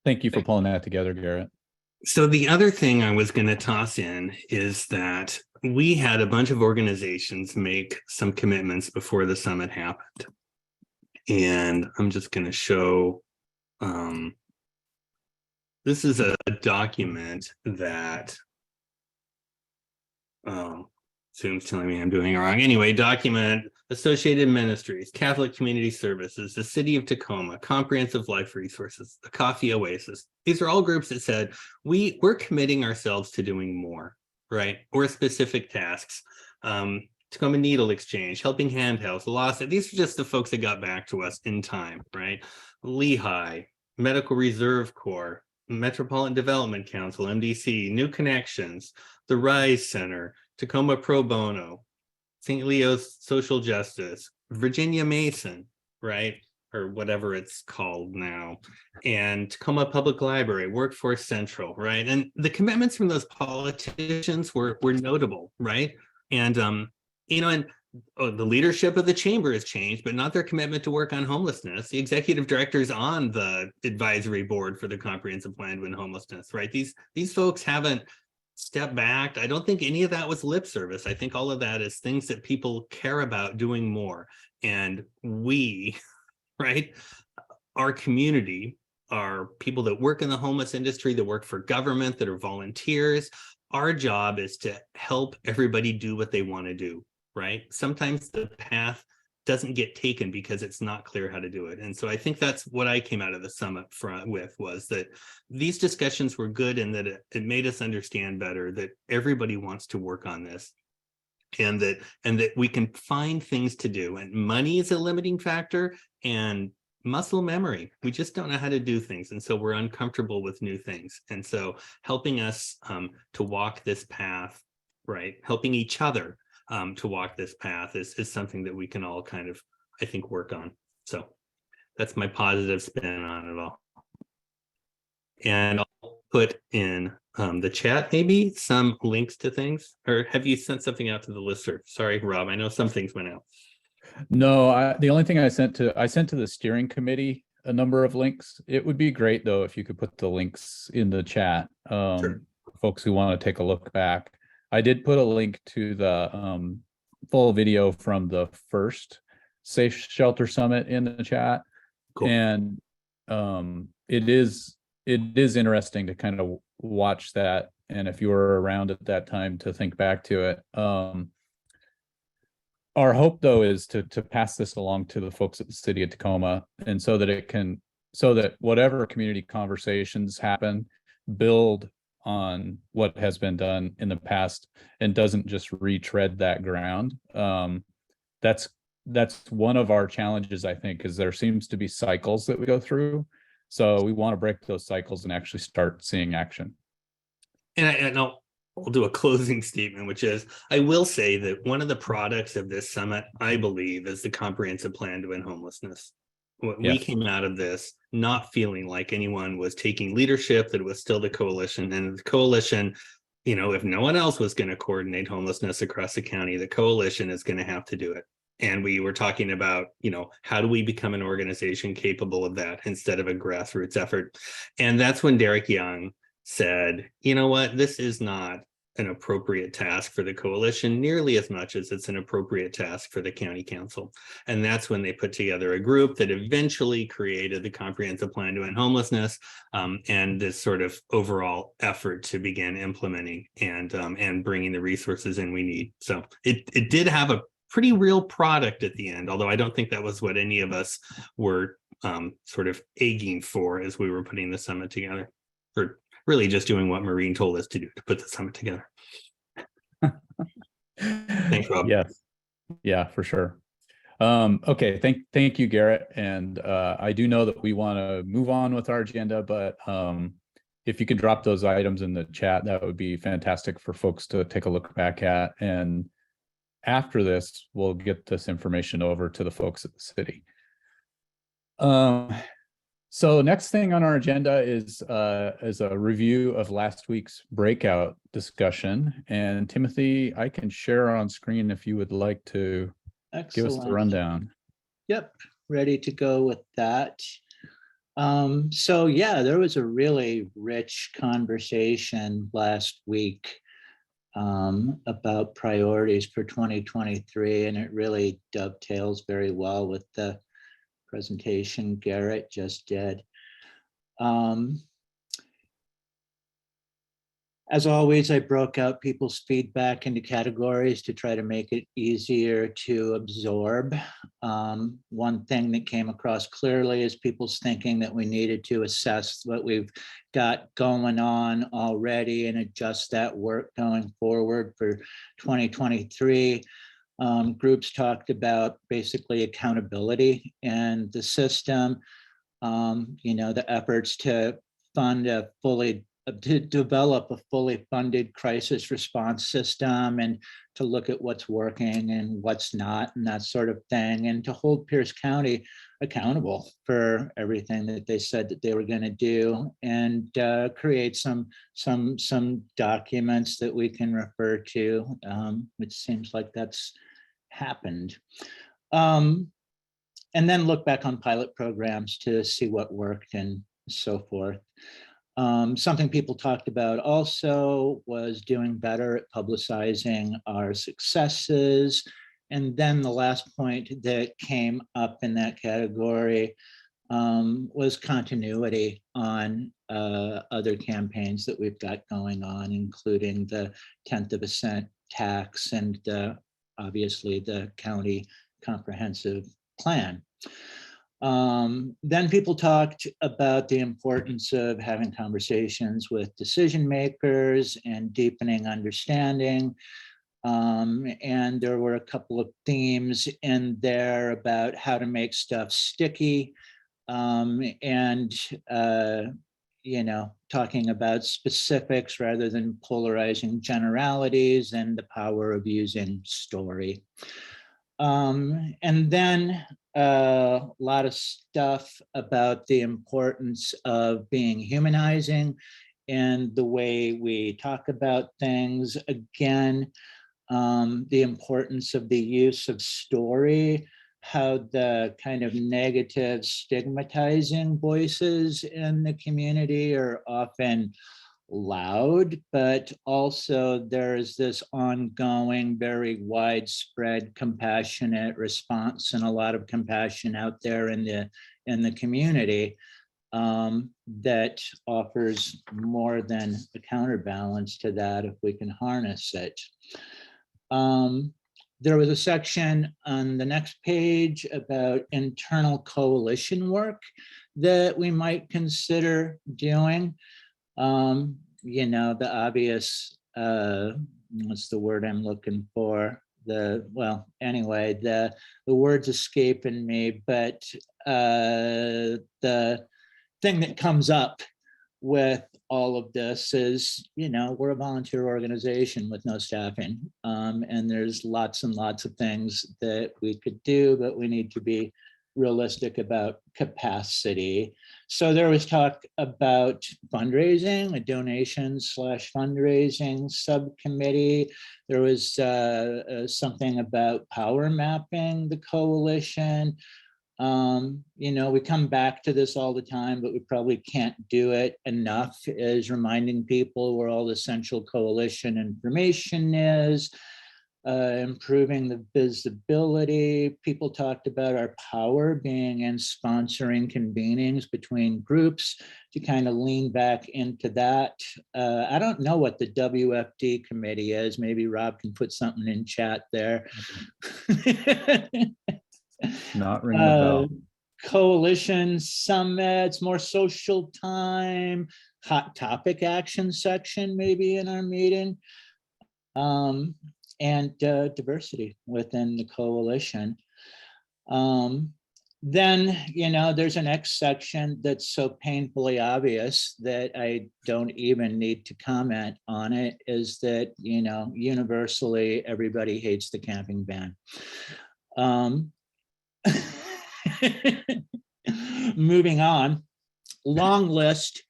Thank you for pulling that together, Garrett. So the other thing I was going to toss in is that we had a bunch of organizations make some commitments before the summit happened. And I'm just going to show, this is a document that, Zoom's telling me I'm doing it wrong. Anyway, document Associated Ministries, Catholic Community Services, the City of Tacoma, Comprehensive Life Resources, the Coffee Oasis. These are all groups that said, we're committing ourselves to doing more, right? Or specific tasks. Tacoma Needle Exchange, Helping Hand Health, Lawson. These are just the folks that got back to us in time, right? Lehigh, Medical Reserve Corps, Metropolitan Development Council, MDC, New Connections, the Rise Center, Tacoma Pro Bono, St. Leo's Social Justice, Virginia Mason, right? Or whatever it's called now, and Tacoma Public Library, Workforce Central, right? And the commitments from those politicians were notable, right? And and the leadership of the chamber has changed, but not their commitment to work on homelessness. The executive director's on the advisory board for the comprehensive plan to end homelessness, right? These folks haven't stepped back. I don't think any of that was lip service. I think all of that is things that people care about doing more. And we, right, our community, are people that work in the homeless industry, that work for government, that are volunteers. Our job is to help everybody do what they want to do, right? Sometimes the path doesn't get taken because it's not clear how to do it. And so I think that's what I came out of the summit with, was that these discussions were good, and that it made us understand better that everybody wants to work on this, and that we can find things to do. And money is a limiting factor, and muscle memory. We just don't know how to do things. And so we're uncomfortable with new things. And so helping us to walk this path, right? Helping each other to walk this path is something that we can all kind of, I think, work on. So that's my positive spin on it all. And I'll put in the chat maybe some links to things. Or have you sent something out to the listserv? Sorry, Rob, I know some things went out. No, the only thing I sent to the steering committee a number of links. It would be great though if you could put the links in the chat. Sure. Folks who want to take a look back. I did put a link to the full video from the first Safe Shelter Summit in the chat. Cool. And it is interesting to kind of watch that, and if you were around at that time, to think back to it. Our hope though is to pass this along to the folks at the city of Tacoma, and so that whatever community conversations happen build on what has been done in the past and doesn't just retread that ground. That's one of our challenges, I think, is there seems to be cycles that we go through. So we want to break those cycles and actually start seeing action. And I'll do a closing statement, which is, I will say that one of the products of this summit, I believe, is the comprehensive plan to end homelessness. We Yes. came out of this not feeling like anyone was taking leadership, that it was still the coalition. And the coalition, if no one else was going to coordinate homelessness across the county, the coalition is going to have to do it. And we were talking about, how do we become an organization capable of that instead of a grassroots effort? And that's when Derek Young said, you know what, this is not an appropriate task for the coalition nearly as much as it's an appropriate task for the county council. And that's when they put together a group that eventually created the comprehensive plan to end homelessness, and this sort of overall effort to begin implementing and bringing the resources in we need. So it did have a pretty real product at the end, although I don't think that was what any of us were sort of egging for as we were putting the summit together, or really just doing what Maureen told us to do to put the summit together. Thanks, Rob. Yes. Yeah, for sure. Okay, thank you, Garrett. And I do know that we want to move on with our agenda, but if you could drop those items in the chat, that would be fantastic for folks to take a look back at. And after this, we'll get this information over to the folks at the city. So next thing on our agenda is a review of last week's breakout discussion. And Timothy, I can share on screen if you would like to give us the Excellent. rundown. Yep, ready to go with that. So yeah, there was a really rich conversation last week about priorities for 2023, and it really dovetails very well with the presentation Garrett just did. As always, I broke out people's feedback into categories to try to make it easier to absorb. One thing that came across clearly is people's thinking that we needed to assess what we've got going on already and adjust that work going forward for 2023. Groups talked about basically accountability and the system, the efforts to develop a fully funded crisis response system and to look at what's working and what's not and that sort of thing, and to hold Pierce County accountable for everything that they said that they were going to do, and create some documents that we can refer to, which seems like that's happened. And then look back on pilot programs to see what worked and so forth. Something people talked about also was doing better at publicizing our successes. And then the last point that came up in that category was continuity on other campaigns that we've got going on, including the 10th of a cent tax and obviously the county comprehensive plan. Then people talked about the importance of having conversations with decision makers and deepening understanding. And there were a couple of themes in there about how to make stuff sticky, and talking about specifics rather than polarizing generalities, and the power of using story. And then a lot of stuff about the importance of being humanizing and the way we talk about things. Again, the importance of the use of story, how the kind of negative stigmatizing voices in the community are often loud, but also there's this ongoing, very widespread, compassionate response, and a lot of compassion out there in the community that offers more than a counterbalance to that if we can harness it. There was a section on the next page about internal coalition work that we might consider doing. The obvious, what's the word I'm looking for? The word's escaping me, but the thing that comes up with all of this is, we're a volunteer organization with no staffing, and there's lots and lots of things that we could do, but we need to be realistic about capacity. So there was talk about fundraising, a donation/fundraising subcommittee. There was something about power mapping the coalition. We come back to this all the time, but we probably can't do it enough, is reminding people where all the central coalition information is. Improving the visibility. People talked about our power being in sponsoring convenings between groups, to kind of lean back into that. I don't know what the WFD committee is. Maybe Rob can put something in chat there. Not ringing the bell. Coalition summits, more social time, hot topic action section maybe in our meeting. And diversity within the coalition. Then, there's an next section that's so painfully obvious that I don't even need to comment on it, is that, universally, everybody hates the camping ban. Moving on, long list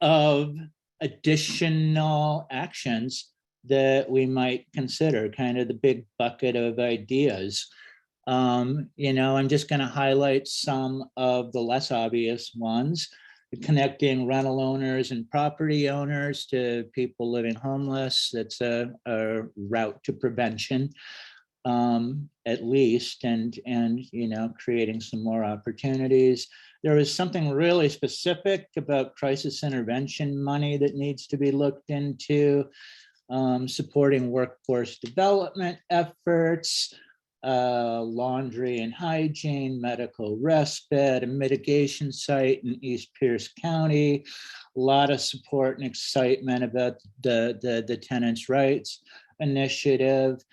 of additional actions that we might consider, kind of the big bucket of ideas. I'm just going to highlight some of the less obvious ones. Connecting rental owners and property owners to people living homeless. That's a route to prevention, at least, and creating some more opportunities. There is something really specific about crisis intervention money that needs to be looked into. Supporting workforce development efforts, laundry and hygiene, medical respite, a mitigation site in East Pierce County. A lot of support and excitement about the Tenants' Rights Initiative.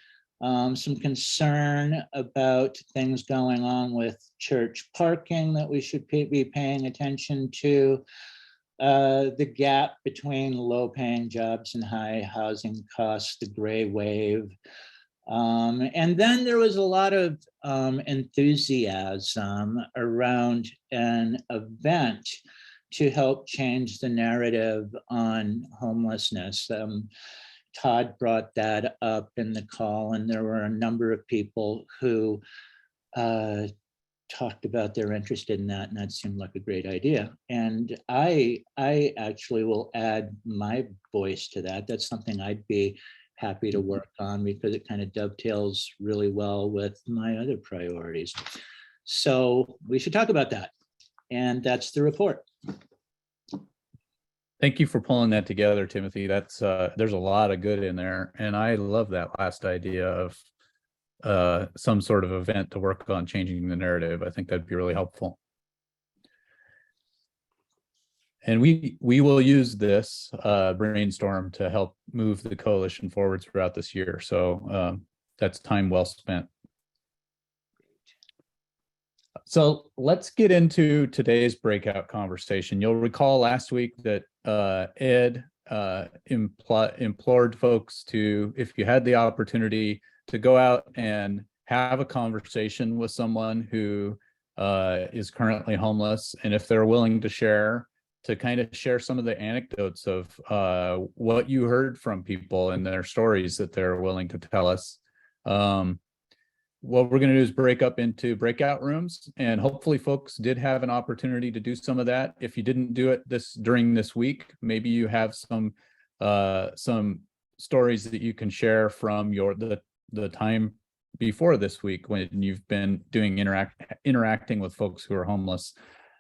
some concern about things going on with church parking that we should be paying attention to, the gap between low-paying jobs and high housing costs, the gray wave. And then there was a lot of enthusiasm around an event to help change the narrative on homelessness. Todd brought that up in the call, and there were a number of people who talked about their interest in that, and that seemed like a great idea. And I actually will add my voice to that. That's something I'd be happy to work on because it kind of dovetails really well with my other priorities. So we should talk about that. And that's the report. Thank you for pulling that together, Timothy. That's there's a lot of good in there. And I love that last idea of some sort of event to work on changing the narrative. I think that'd be really helpful. And we will use this brainstorm to help move the coalition forward throughout this year. So that's time well spent. So let's get into today's breakout conversation. You'll recall last week that Ed implored folks to, if you had the opportunity, to go out and have a conversation with someone who is currently homeless, and if they're willing to share, to kind of share some of the anecdotes of what you heard from people and their stories that they're willing to tell us. What we're going to do is break up into breakout rooms, and hopefully folks did have an opportunity to do some of that. If you didn't do it during this week, maybe you have some stories that you can share from the time before this week when you've been doing interacting with folks who are homeless.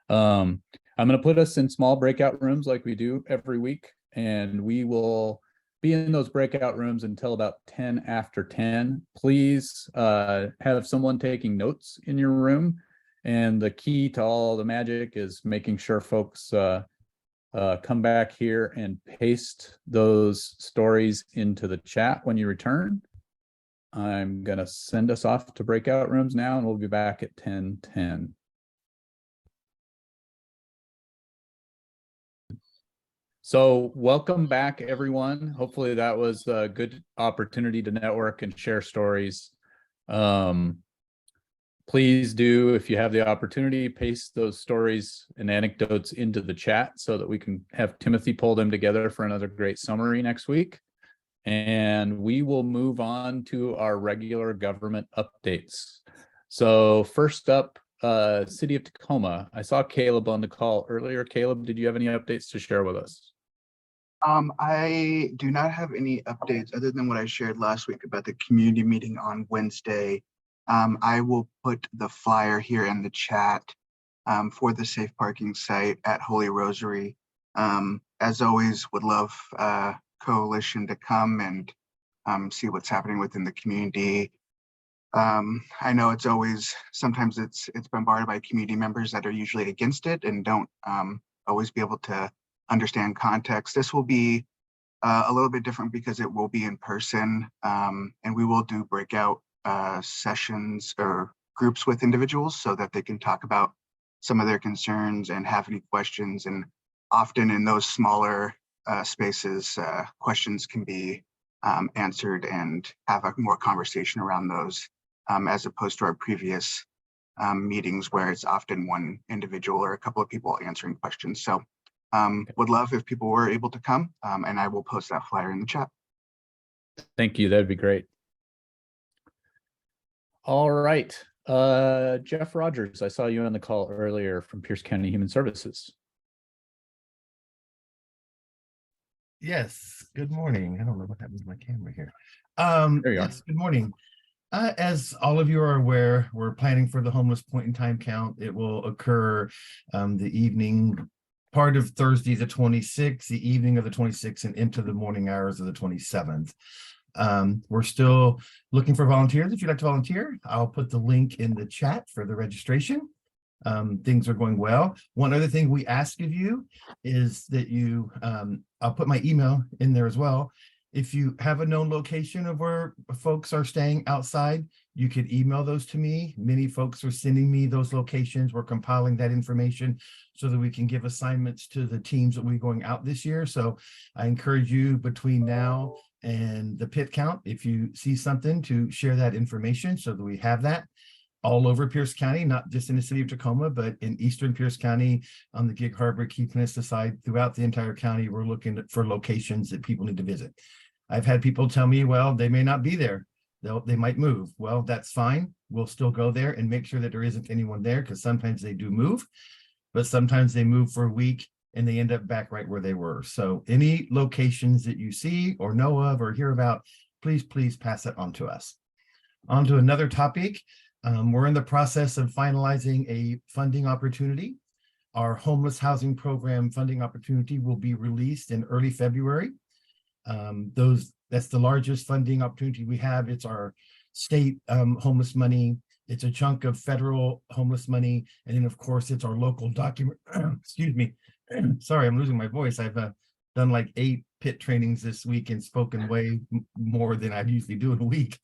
I'm going to put us in small breakout rooms like we do every week, and we will be in those breakout rooms until about 10 after 10. Please have someone taking notes in your room. And the key to all the magic is making sure folks come back here and paste those stories into the chat when you return. I'm going to send us off to breakout rooms now, and we'll be back at 10:10. So welcome back, everyone. Hopefully that was a good opportunity to network and share stories. Please do, if you have the opportunity, paste those stories and anecdotes into the chat so that we can have Timothy pull them together for another great summary next week. And we will move on to our regular government updates. So first up, City of Tacoma. I saw Caleb on the call earlier. Caleb, did you have any updates to share with us? I do not have any updates other than what I shared last week about the community meeting on Wednesday. I will put the flyer here in the chat for the safe parking site at Holy Rosary. As always, would love Coalition to come and see what's happening within the community. I know it's always, sometimes it's bombarded by community members that are usually against it and don't always be able to understand context. This will be a little bit different because it will be in person, and we will do breakout sessions or groups with individuals so that they can talk about some of their concerns and have any questions. And often in those smaller spaces, questions can be answered and have a more conversation around those, as opposed to our previous meetings where it's often one individual or a couple of people answering questions. So would love if people were able to come, and I will post that flyer in the chat. Thank you. That'd be great. All right. Jeff Rogers, I saw you on the call earlier from Pierce County Human Services. Yes, good morning. I don't know what happened to my camera here. There you yes, good morning. As all of you are aware, we're planning for the homeless point in time count. It will occur the evening part of Thursday the 26th, the evening of the 26th, and into the morning hours of the 27th. We're still looking for volunteers. If you'd like to volunteer, I'll put the link in the chat for the registration. Things are going well. One other thing we ask of you is that you, I'll put my email in there as well, If you have a known location of where folks are staying outside, you could email those to me. Many folks are sending me those locations. We're compiling that information so that we can give assignments to the teams that we're going out this year. So I encourage you between now and the pit count, if you see something, to share that information so that we have that all over Pierce County, not just in the city of Tacoma, but in eastern Pierce County, on the Gig Harbor, Key Peninsula side, throughout the entire county. We're looking for locations that people need to visit. I've had people tell me, well, they may not be there. They might move. Well, that's fine. We'll still go there and make sure that there isn't anyone there, because sometimes they do move, but sometimes they move for a week and they end up back right where they were. So any locations that you see or know of or hear about, please pass it on to us. On to another topic. We're in the process of finalizing a funding opportunity. Our homeless housing program funding opportunity will be released in early February. That's the largest funding opportunity we have. It's our state homeless money. It's a chunk of federal homeless money. And then of course it's our local document, excuse me. Sorry, I'm losing my voice. I've done like 8 pit trainings this week and spoken way more than I usually do in a week.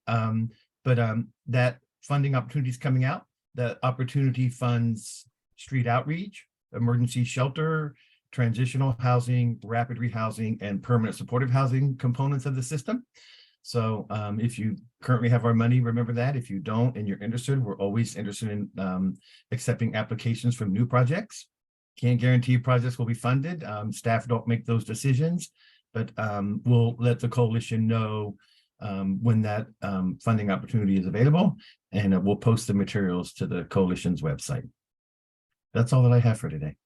That funding opportunity is coming out. The opportunity funds street outreach, emergency shelter, transitional housing, rapid rehousing, and permanent supportive housing components of the system. So if you currently have our money, remember that. If you don't and you're interested, we're always interested in accepting applications from new projects. Can't guarantee projects will be funded. Staff don't make those decisions, but we'll let the coalition know when that funding opportunity is available, and we'll post the materials to the coalition's website. That's all that I have for today.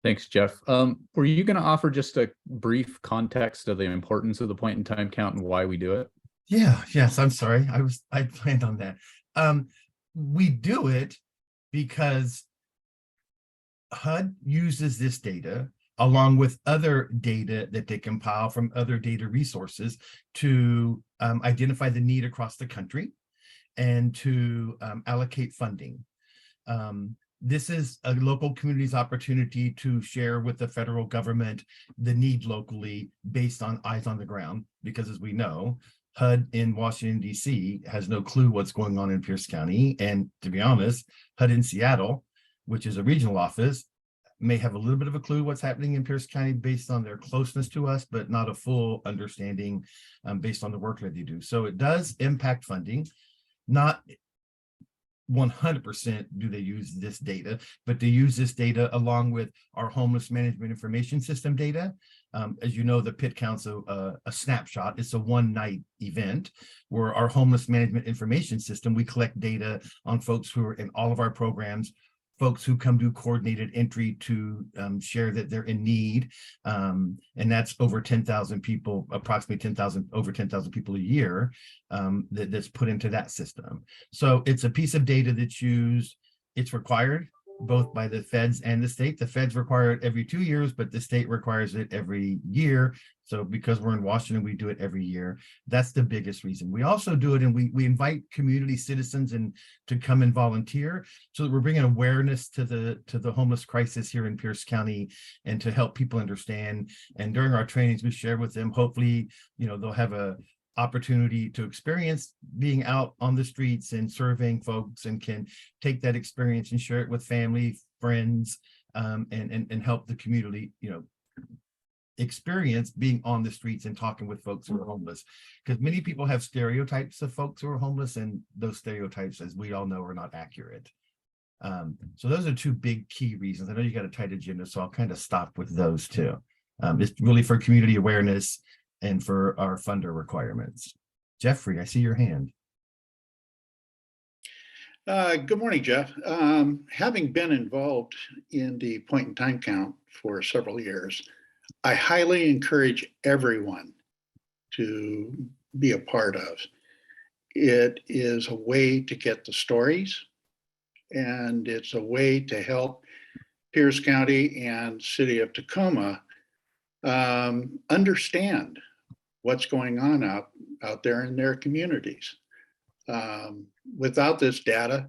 Thanks, Jeff. Were you going to offer just a brief context of the importance of the point in time count and why we do it? Yes, I'm sorry. I planned on that. We do it because HUD uses this data along with other data that they compile from other data resources to identify the need across the country and to allocate funding. This is a local community's opportunity to share with the federal government the need locally based on eyes on the ground, because as we know, HUD in Washington, D.C. has no clue what's going on in Pierce County. And to be honest, HUD in Seattle, which is a regional office, may have a little bit of a clue what's happening in Pierce County based on their closeness to us, but not a full understanding based on the work that they do. So it does impact funding. Not 100% do they use this data, but they use this data along with our homeless management information system data. As you know, the pit count's a snapshot. It's a one-night event where our homeless management information system, we collect data on folks who are in all of our programs, folks who come do coordinated entry to share that they're in need. And that's over 10,000 people, approximately over 10,000 people a year that's put into that system. So it's a piece of data that's used. It's required both by the feds and the state. The feds require it every 2 years, but the state requires it every year. So because we're in Washington, we do it every year. That's the biggest reason. We also do it, and we invite community citizens and to come and volunteer, so that we're bringing awareness to the homeless crisis here in Pierce County and to help people understand. And during our trainings, we share with them, hopefully, they'll have a opportunity to experience being out on the streets and surveying folks, and can take that experience and share it with family, friends, and help the community, experience being on the streets and talking with folks who are homeless. Because many people have stereotypes of folks who are homeless, and those stereotypes, as we all know, are not accurate. So those are 2 big key reasons. I know you got a tight agenda, so I'll kind of stop with those 2. It's really for community awareness and for our funder requirements. Jeffrey, I see your hand. Good morning, Jeff. Having been involved in the point in time count for several years, I highly encourage everyone to be a part of. It is a way to get the stories, and it's a way to help Pierce County and City of Tacoma understand what's going on out there in their communities. Without this data,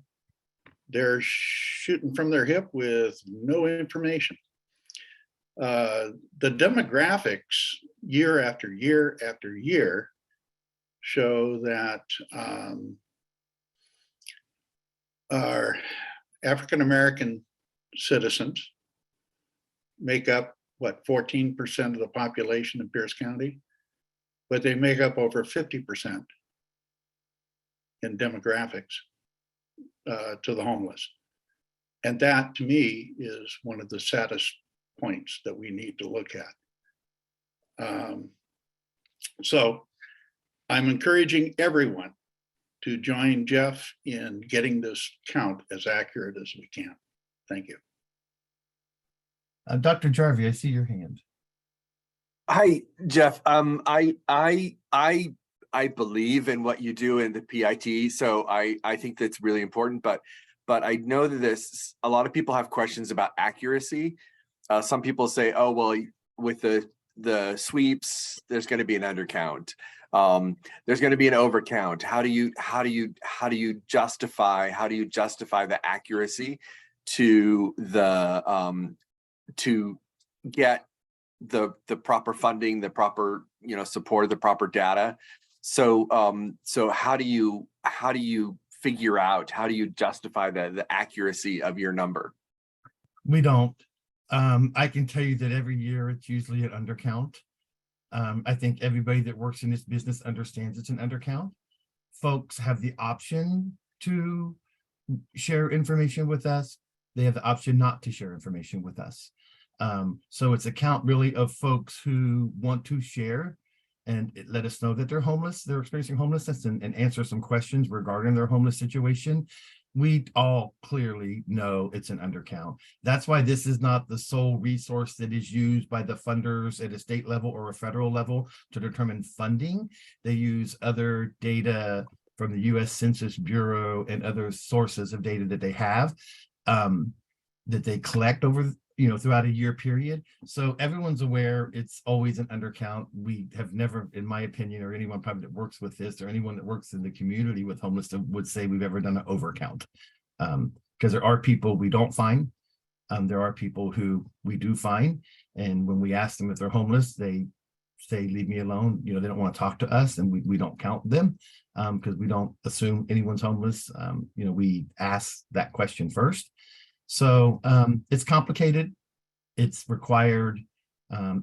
they're shooting from their hip with no information. The demographics year after year after year show that our African-American citizens make up, what, 14% of the population in Pierce County, but they make up over 50% in demographics to the homeless. And that, to me, is one of the saddest points that we need to look at. So I'm encouraging everyone to join Jeff in getting this count as accurate as we can. Thank you. Dr. Jarvie, I see your hand. Hi, Jeff. I believe in what you do in the PIT, so I think that's really important. But I know that a lot of people have questions about accuracy. Some people say, oh well, with the sweeps, there's going to be an undercount. There's going to be an overcount. How do you justify the accuracy to the to get the proper funding, the proper support, the proper data? So how do you figure out, how do you justify the accuracy of your number? We don't. I can tell you that every year it's usually an undercount. I think everybody that works in this business understands it's an undercount. Folks have the option to share information with us. They have the option not to share information with us. So it's a count really of folks who want to share and let us know that they're homeless, they're experiencing homelessness, and answer some questions regarding their homeless situation. We all clearly know it's an undercount. That's why this is not the sole resource that is used by the funders at a state level or a federal level to determine funding. They use other data from the US Census Bureau and other sources of data that they have that they collect over throughout a year period. So everyone's aware it's always an undercount. We have never, in my opinion, or anyone probably that works with this, or anyone that works in the community with homelessness would say we've ever done an overcount. Because there are people we don't find. There are people who we do find. And when we ask them if they're homeless, they say, leave me alone. They don't want to talk to us, and we don't count them because we don't assume anyone's homeless. We ask that question first. So it's complicated, it's required,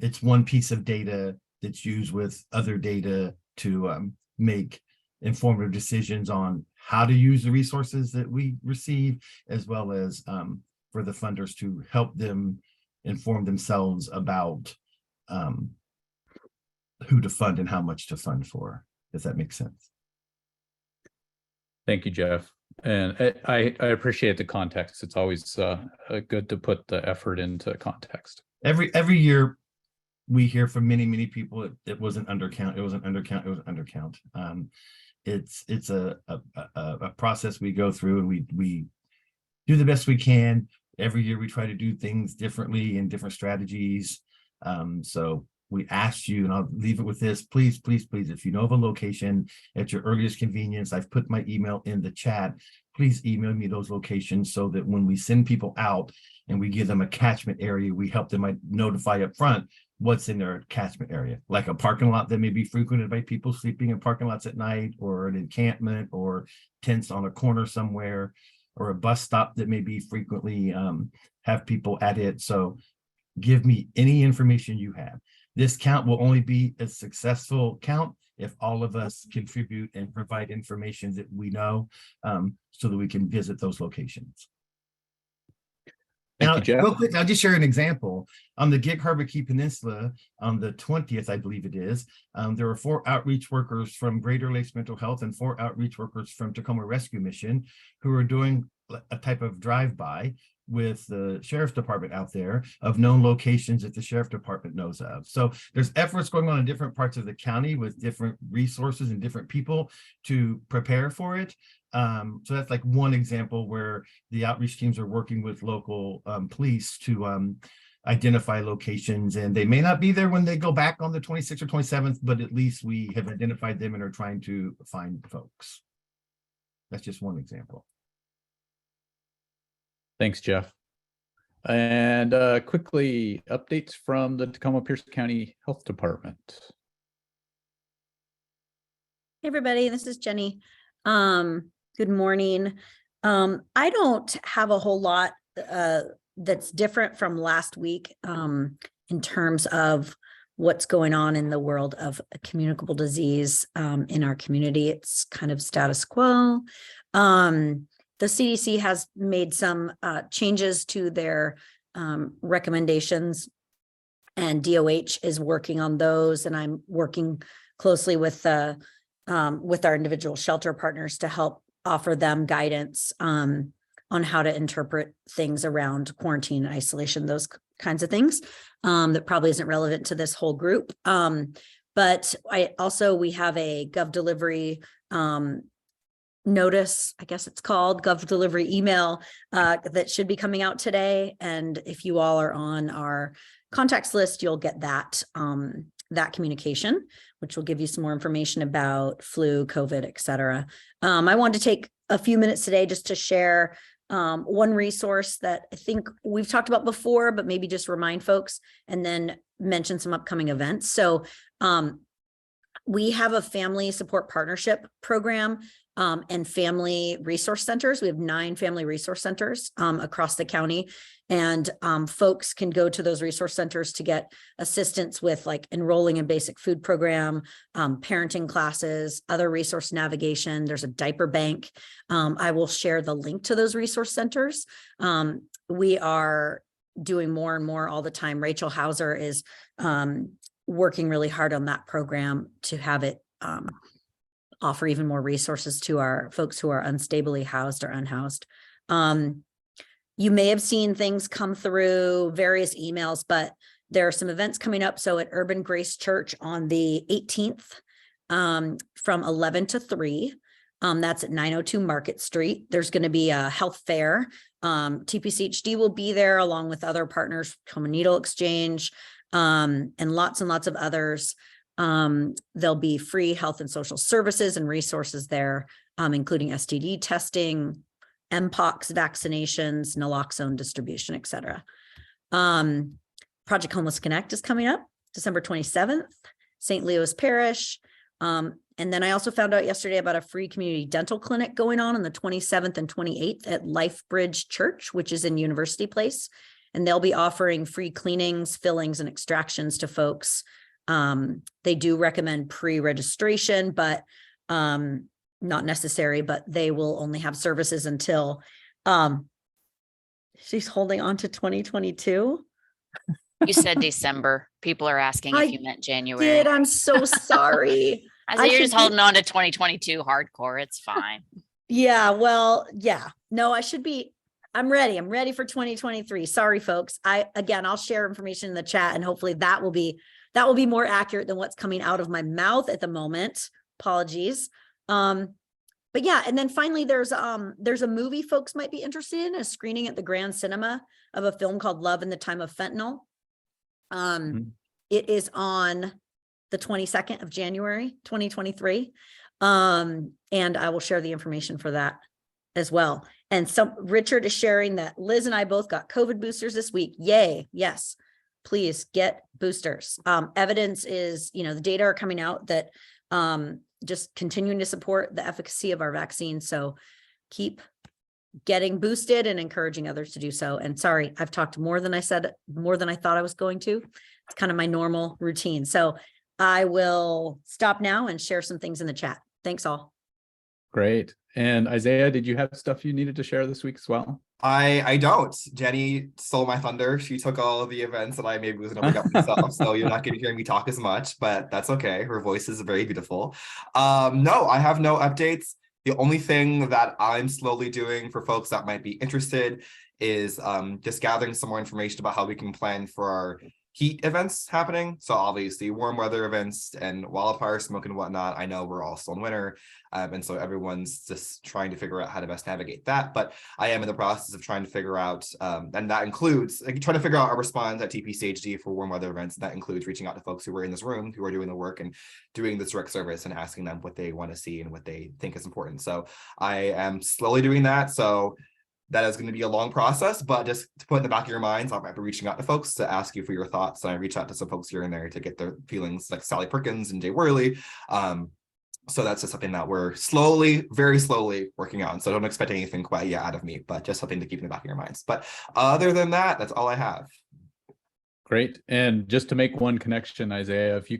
it's one piece of data that's used with other data to make informative decisions on how to use the resources that we receive, as well as for the funders to help them inform themselves about who to fund and how much to fund for. Does that make sense? Thank you, Jeff. And I appreciate the context. It's always good to put the effort into context. Every year we hear from many people it was an undercount, it was an undercount, it was an undercount. It's a process we go through, and we do the best we can. Every year we try to do things differently and different strategies. So we ask you, and I'll leave it with this, please, if you know of a location at your earliest convenience, I've put my email in the chat, please email me those locations so that when we send people out and we give them a catchment area, we help them notify up front what's in their catchment area, like a parking lot that may be frequented by people sleeping in parking lots at night, or an encampment, or tents on a corner somewhere, or a bus stop that may be frequently have people at it. So give me any information you have. This count will only be a successful count if all of us contribute and provide information that we know, so that we can visit those locations. Now, real quick, I'll just share an example. On the Gig Harbor Key Peninsula, on the 20th, I believe it is, there were 4 outreach workers from Greater Lakes Mental Health and 4 outreach workers from Tacoma Rescue Mission who are doing a type of drive-by with the sheriff's department out there of known locations that the sheriff department knows of. So there's efforts going on in different parts of the county with different resources and different people to prepare for it. So that's like one example where the outreach teams are working with local police to identify locations, and they may not be there when they go back on the 26th or 27th, but at least we have identified them and are trying to find folks. That's just one example. Thanks, Jeff. And quickly, updates from the Tacoma Pierce County Health Department. Hey everybody, this is Jenny. Good morning. I don't have a whole lot that's different from last week in terms of what's going on in the world of communicable disease in our community. It's kind of status quo. The CDC has made some changes to their recommendations, and DOH is working on those, and I'm working closely with our individual shelter partners to help offer them guidance on how to interpret things around quarantine and isolation, those kinds of things that probably isn't relevant to this whole group. But we have a Gov Delivery notice, I guess it's called Gov Delivery email that should be coming out today. And if you all are on our contacts list, you'll get that that communication, which will give you some more information about flu, COVID, et cetera. I wanted to take a few minutes today just to share one resource that I think we've talked about before, but maybe just remind folks, and then mention some upcoming events. So we have a family support partnership program and family resource centers. We have 9 family resource centers across the county, and folks can go to those resource centers to get assistance with like enrolling in basic food program, parenting classes, other resource navigation. There's a diaper bank. I will share the link to those resource centers. We are doing more and more all the time. Rachel Hauser is working really hard on that program to have it offer even more resources to our folks who are unstably housed or unhoused. You may have seen things come through various emails, but there are some events coming up. So at Urban Grace Church on the 18th from 11 to 3, that's at 902 Market Street. There's going to be a health fair. TPCHD will be there along with other partners, Tacoma Needle Exchange, and lots of others. There'll be free health and social services and resources there, including STD testing, Mpox vaccinations, naloxone distribution, et cetera. Project Homeless Connect is coming up December 27th, St. Leo's Parish. And then I also found out yesterday about a free community dental clinic going on the 27th and 28th at LifeBridge Church, which is in University Place. And they'll be offering free cleanings, fillings, and extractions to folks. They do recommend pre-registration, but not necessary, but they will only have services until she's holding on to 2022. You said December. People are asking if you meant January. I'm so sorry. You're just holding on to 2022 hardcore. It's fine. Yeah, well, yeah. No, I'm ready. I'm ready for 2023. Sorry, folks. I'll share information in the chat, and hopefully that will be more accurate than what's coming out of my mouth at the moment. Apologies. But yeah, and then finally there's a movie folks might be interested in, a screening at the Grand Cinema of a film called Love in the Time of Fentanyl. It is on the 22nd of January, 2023. And I will share the information for that as well. And Richard is sharing that Liz and I both got COVID boosters this week. Yay. Yes. Please get boosters. Evidence is, the data are coming out that just continuing to support the efficacy of our vaccine. So keep getting boosted and encouraging others to do so. And sorry, I've talked more than I thought I was going to. It's kind of my normal routine. So I will stop now and share some things in the chat. Thanks all. Great. And Isaiah, did you have stuff you needed to share this week as well? I don't. Jenny stole my thunder. She took all of the events that I maybe was going to bring up myself. So you're not going to hear me talk as much, but that's okay. Her voice is very beautiful. No, I have no updates. The only thing that I'm slowly doing for folks that might be interested is just gathering some more information about how we can plan for our heat events happening. So obviously warm weather events and wildfire smoke and whatnot. I know we're all still in winter. And so everyone's just trying to figure out how to best navigate that. But I am in the process of trying to figure out, and that includes trying to figure out our response at TPCHD for warm weather events. That includes reaching out to folks who were in this room, who are doing the work and doing this direct service and asking them what they want to see and what they think is important. So I am slowly doing that. So that is going to be a long process, but just to put in the back of your minds, I might be reaching out to folks to ask you for your thoughts. And I reach out to some folks here and there to get their feelings, like Sally Perkins and Jay Worley. So that's just something that we're slowly, very slowly working on. So don't expect anything quite yet out of me, but just something to keep in the back of your minds. But other than that, that's all I have. Great. And just to make one connection, Isaiah, if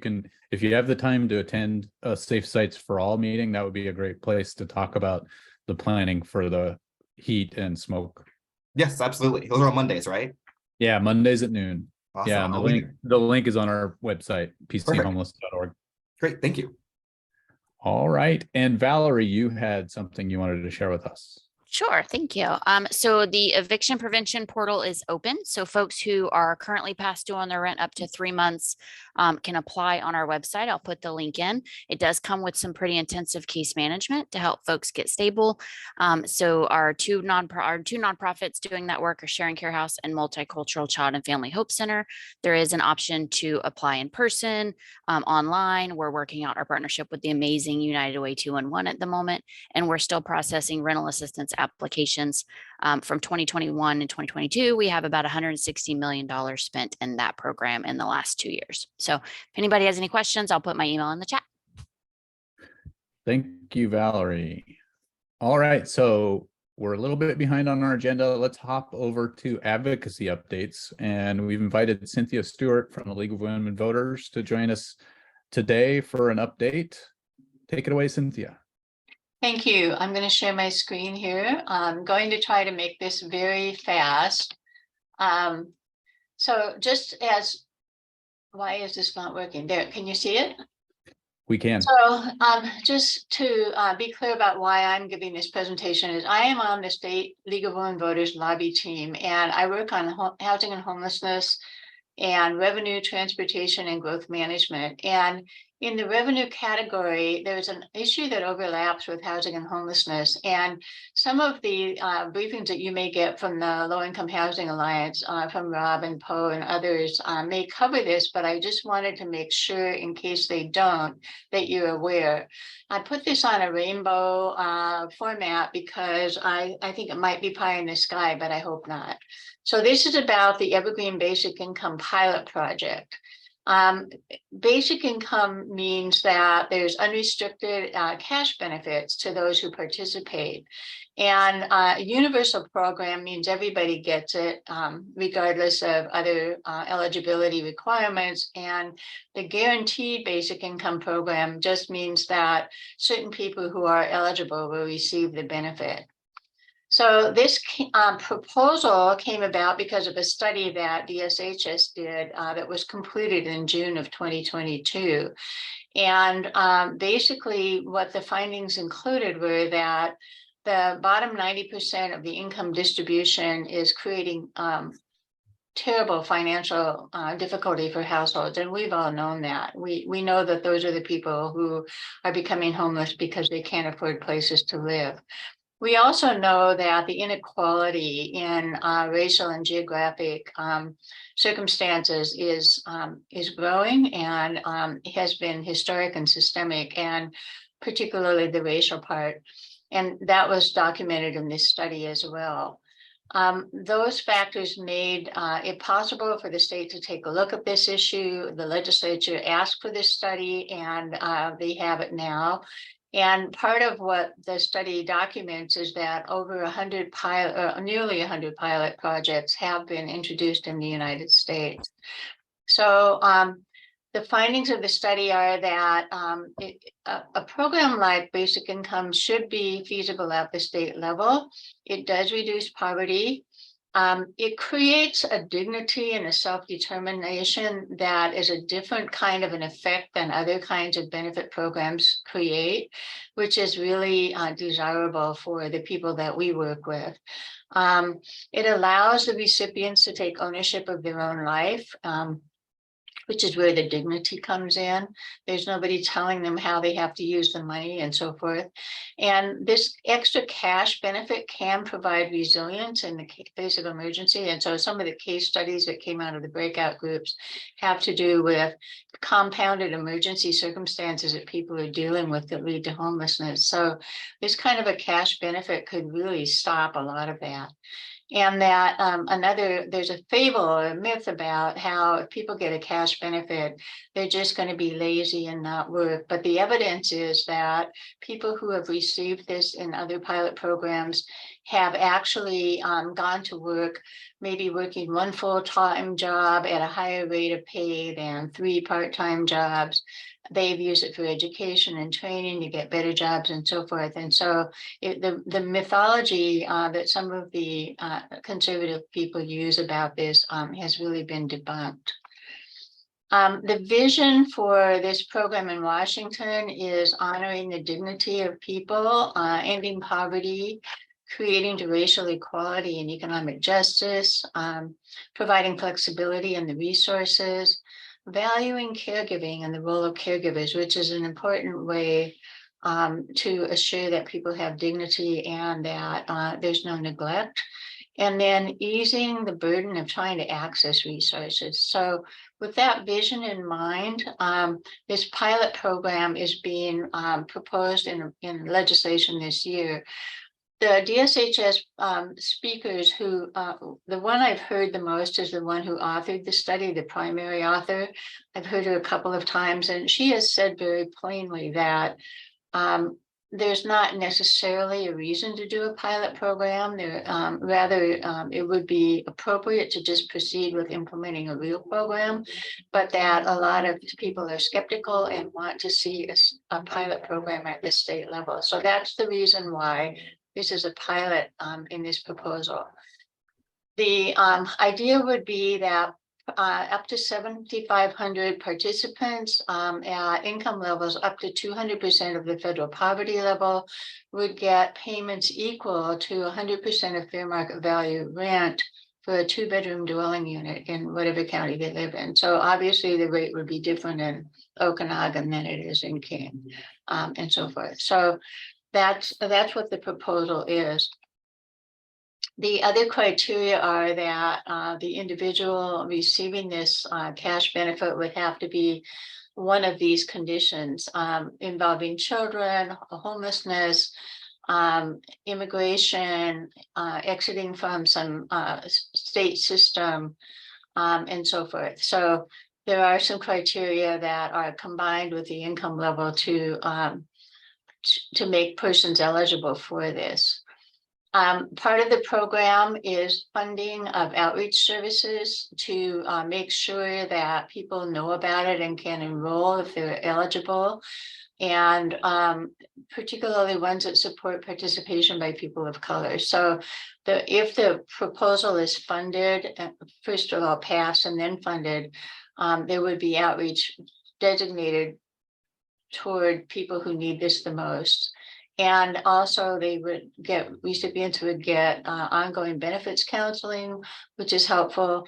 you have the time to attend a Safe Sites for All meeting, that would be a great place to talk about the planning for the heat and smoke. Yes, absolutely. Those are on Mondays, right? Yeah, Mondays at noon. Awesome. Yeah, and I'll be the link is on our website, pchomeless.org. Great, thank you. All right. And Valerie, you had something you wanted to share with us. Sure, thank you. So the eviction prevention portal is open. So folks who are currently past due on their rent up to 3 months can apply on our website. I'll put the link in. It does come with some pretty intensive case management to help folks get stable. So our two nonprofits doing that work are Sharing Care House and Multicultural Child and Family Hope Center. There is an option to apply in person, online. We're working out our partnership with the amazing United Way 211 at the moment, and we're still processing rental assistance applications from 2021 and 2022. We have about $160 million spent in that program in the last 2 years. So if anybody has any questions, I'll put my email in the chat. Thank you, Valerie. All right, so we're a little bit behind on our agenda. Let's hop over to advocacy updates. And we've invited Cynthia Stewart from the League of Women Voters to join us today for an update. Take it away, Cynthia. Thank you. I'm going to share my screen here. I'm going to try to make this very fast. So just as, why is this not working? There, can you see it? We can. So just to be clear about why I'm giving this presentation is I am on the State League of Women Voters lobby team, and I work on housing and homelessness and revenue, transportation, and growth management. And in the revenue category, there's an issue that overlaps with housing and homelessness. And some of the briefings that you may get from the Low Income Housing Alliance, from Rob and Poe and others may cover this, but I just wanted to make sure, in case they don't, that you're aware. I put this on a rainbow format because I think it might be pie in the sky, but I hope not. So this is about the Evergreen Basic Income Pilot Project. Basic income means that there's unrestricted cash benefits to those who participate. And a universal program means everybody gets it, regardless of other eligibility requirements. And the Guaranteed Basic Income Program just means that certain people who are eligible will receive the benefit. So this proposal came about because of a study that DSHS did that was completed in June of 2022. And basically what the findings included were that the bottom 90% of the income distribution is creating terrible financial difficulty for households. And we've all known that. We know that those are the people who are becoming homeless because they can't afford places to live. We also know that the inequality in racial and geographic circumstances is growing and has been historic and systemic, and particularly the racial part. And that was documented in this study as well. Those factors made it possible for the state to take a look at this issue. The legislature asked for this study, and they have it now. And part of what the study documents is that over 100 nearly 100 pilot projects have been introduced in the United States. So the findings of the study are that a program like basic income should be feasible at the state level. It does reduce poverty. It creates a dignity and a self-determination that is a different kind of an effect than other kinds of benefit programs create, which is really desirable for the people that we work with. It allows the recipients to take ownership of their own life. which is where the dignity comes in. There's nobody telling them how they have to use the money and so forth. And this extra cash benefit can provide resilience in the face of emergency. And so some of the case studies that came out of the breakout groups have to do with compounded emergency circumstances that people are dealing with that lead to homelessness. So this kind of a cash benefit could really stop a lot of that. And that there's a fable or a myth about how if people get a cash benefit, they're just going to be lazy and not work. But the evidence is that people who have received this in other pilot programs have actually gone to work, maybe working one full-time job at a higher rate of pay than 3 part-time jobs. They've used it for education and training to get better jobs and so forth. And so the mythology that some of the conservative people use about this has really been debunked. The vision for this program in Washington is honoring the dignity of people, ending poverty, creating racial equality and economic justice, providing flexibility in the resources, valuing caregiving and the role of caregivers, which is an important way to assure that people have dignity and that there's no neglect. And then easing the burden of trying to access resources. So with that vision in mind, this pilot program is being proposed in legislation this year. The DSHS speakers who, the one I've heard the most is the one who authored the study, the primary author. I've heard her a couple of times, and she has said very plainly that there's not necessarily a reason to do a pilot program. Rather, it would be appropriate to just proceed with implementing a real program, but that a lot of people are skeptical and want to see a pilot program at the state level. So that's the reason why this is a pilot in this proposal. The idea would be that up to 7,500 participants at income levels up to 200% of the federal poverty level would get payments equal to 100% of fair market value rent for a 2-bedroom dwelling unit in whatever county they live in. So obviously the rate would be different in Okanagan than it is in King and so forth. So that's what the proposal is. The other criteria are that the individual receiving this cash benefit would have to be one of these conditions involving children, homelessness, immigration, exiting from some state system, and so forth. So there are some criteria that are combined with the income level to make persons eligible for this. Part of the program is funding of outreach services to make sure that people know about it and can enroll if they're eligible, and particularly ones that support participation by people of color. So if the proposal is funded, first of all passed and then funded, there would be outreach designated toward people who need this the most. And also recipients would get ongoing benefits counseling, which is helpful.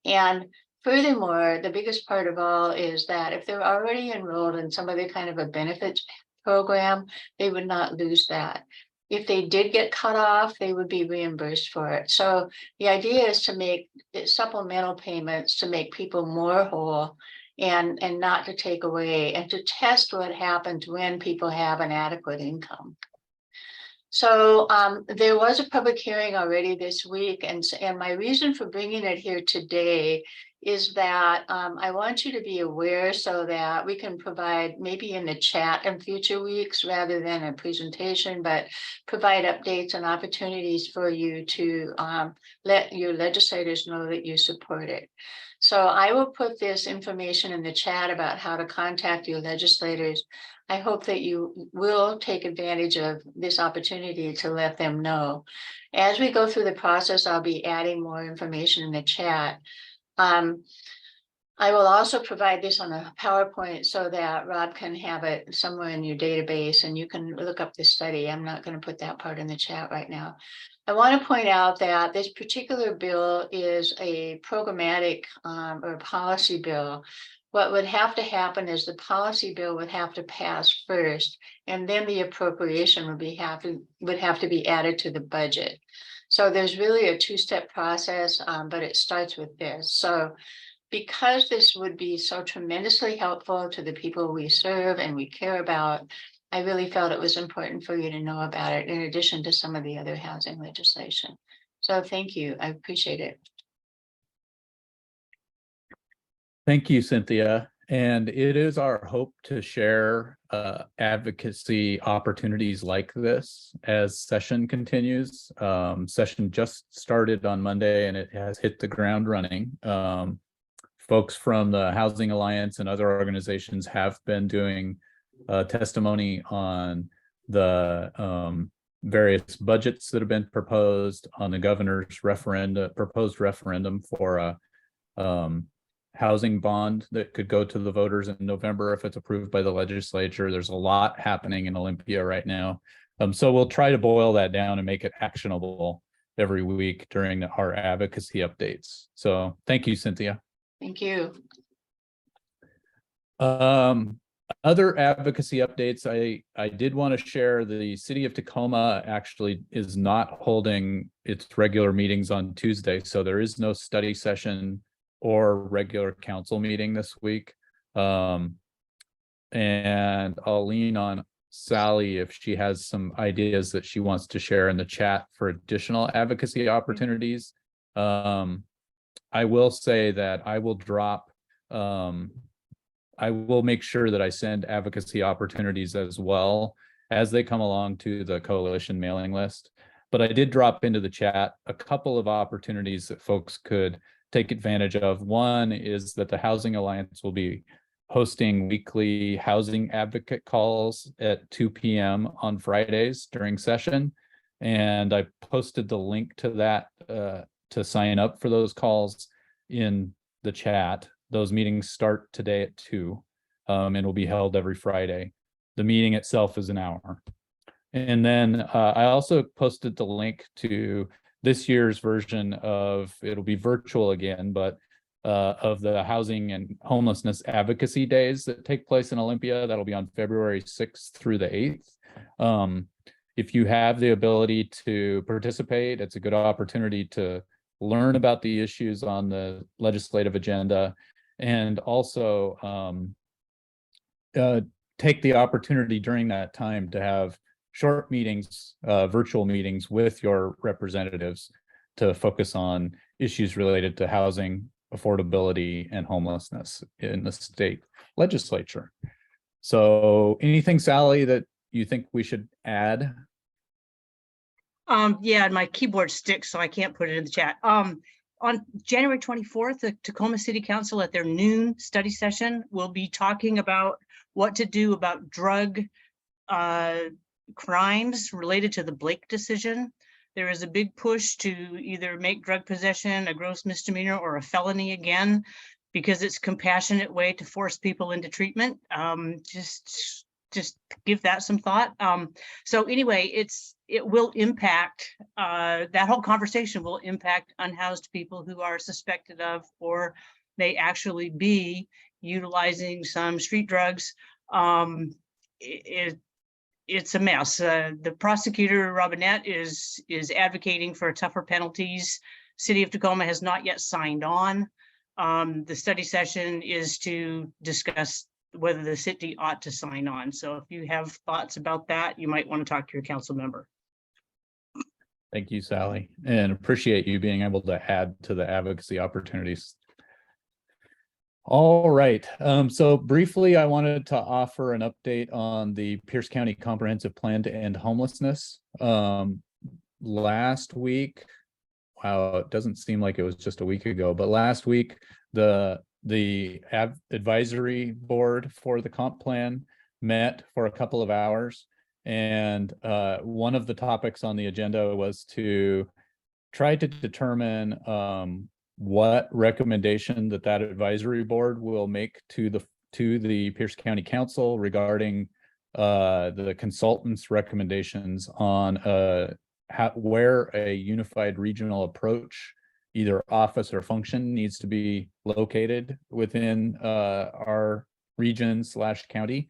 And furthermore, the biggest part of all is that if they're already enrolled in some other kind of a benefits program, they would not lose that. If they did get cut off, they would be reimbursed for it. So the idea is to make supplemental payments to make people more whole and not to take away, and to test what happens when people have an adequate income. So there was a public hearing already this week, and my reason for bringing it here today is that I want you to be aware so that we can provide, maybe in the chat in future weeks rather than a presentation, but provide updates and opportunities for you to let your legislators know that you support it. So I will put this information in the chat about how to contact your legislators. I hope that you will take advantage of this opportunity to let them know. As we go through the process, I'll be adding more information in the chat. I will also provide this on a PowerPoint so that Rob can have it somewhere in your database and you can look up the study. I'm not going to put that part in the chat right now. I want to point out that this particular bill is a programmatic or policy bill, what would have to happen is the policy bill would have to pass first, and then the appropriation would have to be added to the budget. So there's really a two-step process, but it starts with this. So because this would be so tremendously helpful to the people we serve and we care about, I really felt it was important for you to know about it in addition to some of the other housing legislation. So thank you. I appreciate it. Thank you, Cynthia. And it is our hope to share advocacy opportunities like this as session continues. Session just started on Monday and it has hit the ground running. Folks from the Housing Alliance and other organizations have been doing testimony on the various budgets that have been proposed, on the governor's proposed referendum for a housing bond that could go to the voters in November if it's approved by the legislature. There's a lot happening in Olympia right now. So we'll try to boil that down and make it actionable every week during our advocacy updates. So thank you, Cynthia. Thank you. Other advocacy updates, I did want to share the city of Tacoma actually is not holding its regular meetings on Tuesday. So there is no study session or regular council meeting this week. And I'll lean on Sally if she has some ideas that she wants to share in the chat for additional advocacy opportunities. I will say that I will make sure that I send advocacy opportunities as well as they come along to the coalition mailing list. But I did drop into the chat a couple of opportunities that folks could take advantage of. One is that the Housing Alliance will be hosting weekly housing advocate calls at 2 p.m. on Fridays during session. And I posted the link to that to sign up for those calls in the chat. Those meetings start today at 2 and will be held every Friday. The meeting itself is an hour. And then I also posted the link to this year's version of, it'll be virtual again, but of the housing and homelessness advocacy days that take place in Olympia. That'll be on February 6th through the 8th. If you have the ability to participate, it's a good opportunity to learn about the issues on the legislative agenda, and also take the opportunity during that time to have short meetings, virtual meetings with your representatives to focus on issues related to housing, affordability, and homelessness in the state legislature. So anything, Sally, that you think we should add? Yeah, my keyboard sticks, so I can't put it in the chat. On January 24th, the Tacoma City Council at their noon study session will be talking about what to do about drug crimes related to the Blake decision. There is a big push to either make drug possession a gross misdemeanor or a felony again, because it's a compassionate way to force people into treatment. Just give that some thought. So anyway, it will impact, that whole conversation will impact unhoused people who are suspected of or may actually be utilizing some street drugs. It's a mess. The prosecutor, Robinette, is advocating for tougher penalties. City of Tacoma has not yet signed on. The study session is to discuss whether the city ought to sign on. So if you have thoughts about that, you might want to talk to your council member. Thank you, Sally, and appreciate you being able to add to the advocacy opportunities. All right, so briefly, I wanted to offer an update on the Pierce County Comprehensive Plan to End Homelessness. Last week, wow, it doesn't seem like it was just a week ago, but last week, the advisory board for the comp plan met for a couple of hours. And one of the topics on the agenda was to try to determine what recommendation that advisory board will make to the Pierce County Council regarding the consultant's recommendations on where a unified regional approach either office or function needs to be located within our region/county.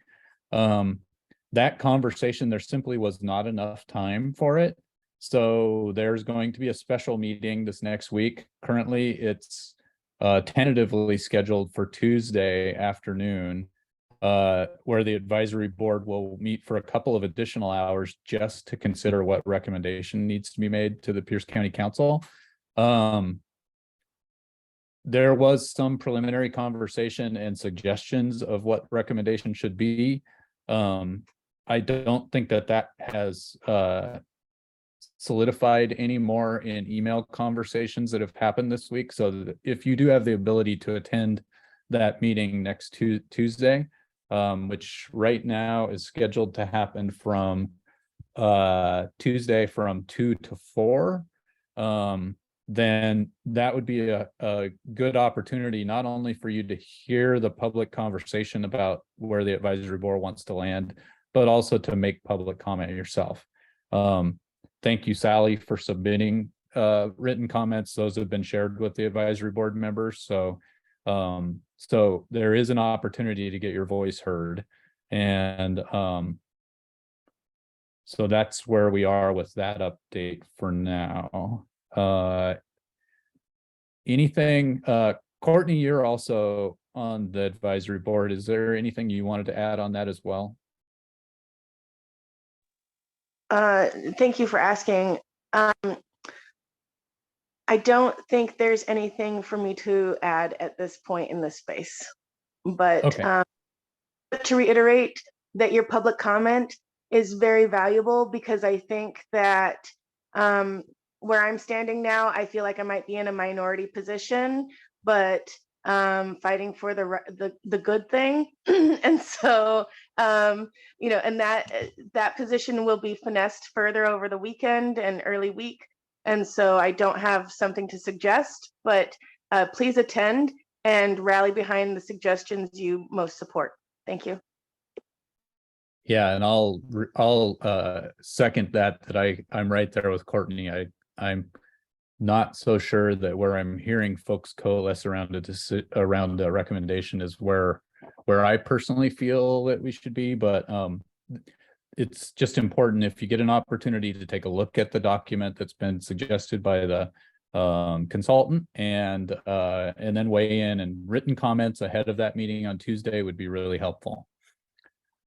That conversation, there simply was not enough time for it. So there's going to be a special meeting this next week. Currently, it's tentatively scheduled for Tuesday afternoon, where the advisory board will meet for a couple of additional hours just to consider what recommendation needs to be made to the Pierce County Council. There was some preliminary conversation and suggestions of what recommendation should be. I don't think that has solidified anymore in email conversations that have happened this week. So if you do have the ability to attend that meeting next Tuesday, which right now is scheduled to happen from Tuesday from 2 to 4, then that would be a good opportunity, not only for you to hear the public conversation about where the advisory board wants to land, but also to make public comment yourself. Thank you, Sally, for submitting written comments. Those have been shared with the advisory board members. So there is an opportunity to get your voice heard. And so that's where we are with that update for now. Anything, Courtney, you're also on the advisory board. Is there anything you wanted to add on that as well? Thank you for asking. I don't think there's anything for me to add at this point in this space, but okay. To reiterate that your public comment is very valuable, because I think that where I'm standing now, I feel like I might be in a minority position, but fighting for the good thing. And so, you know, and that position will be finessed further over the weekend and early week. And so I don't have something to suggest, but please attend and rally behind the suggestions you most support. Thank you. Yeah, and I'll second that I'm right there with Courtney. I'm not so sure that where I'm hearing folks coalesce around a recommendation is where I personally feel that we should be, but it's just important, if you get an opportunity, to take a look at the document that's been suggested by the consultant, and then weigh in, and written comments ahead of that meeting on Tuesday would be really helpful.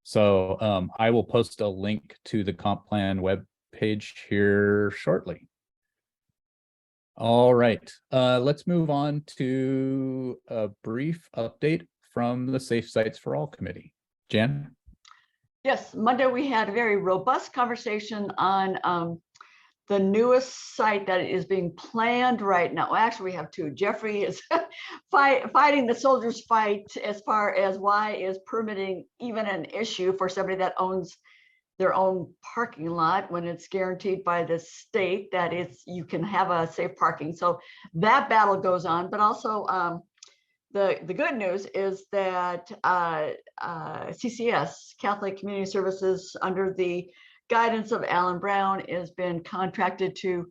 So I will post a link to the comp plan web page here shortly. All right, let's move on to a brief update from the Safe Sites for All Committee. Jan? Yes, Monday we had a very robust conversation on the newest site that is being planned right now. Well, actually, we have two. Jeffrey is fighting the soldiers' fight as far as why is permitting even an issue for somebody that owns their own parking lot when it's guaranteed by the state that you can have a safe parking. So that battle goes on, but also the good news is that CCS, Catholic Community Services, under the guidance of Alan Brown, has been contracted to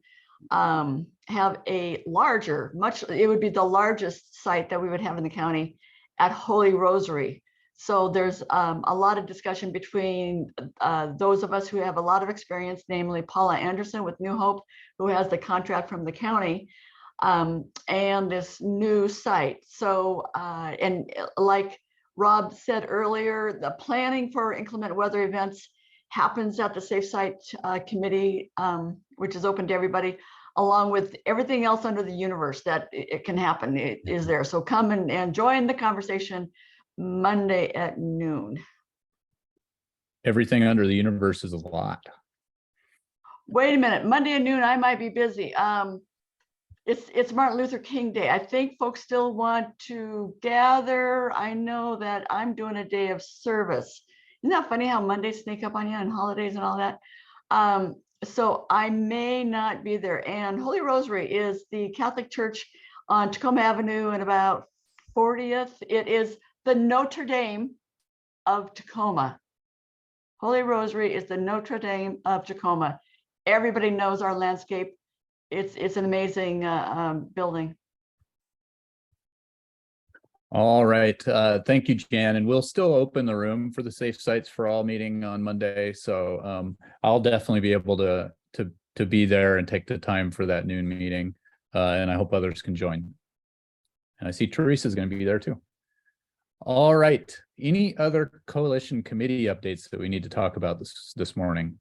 have a larger, it would be the largest site that we would have in the county at Holy Rosary. So there's a lot of discussion between those of us who have a lot of experience, namely Paula Anderson with New Hope, who has the contract from the county, and this new site. So, and like Rob said earlier, the planning for inclement weather events happens at the Safe Site Committee, which is open to everybody, along with everything else under the universe that it can happen. It is there. So come and join the conversation Monday at noon. Everything under the universe is a lot. Wait a minute, Monday at noon, I might be busy. It's Martin Luther King Day. I think folks still want to gather. I know that I'm doing a day of service. Isn't that funny how Mondays sneak up on you and holidays and all that? So I may not be there. And Holy Rosary is the Catholic church on Tacoma Avenue and about 40th. It is the Notre Dame of Tacoma. Holy Rosary is the Notre Dame of Tacoma. Everybody knows our landscape. it's an amazing building. All right, thank you, Jan, and we'll still open the room for the Safe Sites for All meeting on Monday, so I'll definitely be able to be there and take the time for that noon meeting, and I hope others can join. And I see Teresa's going to be there too. All right, any other coalition committee updates that we need to talk about this morning?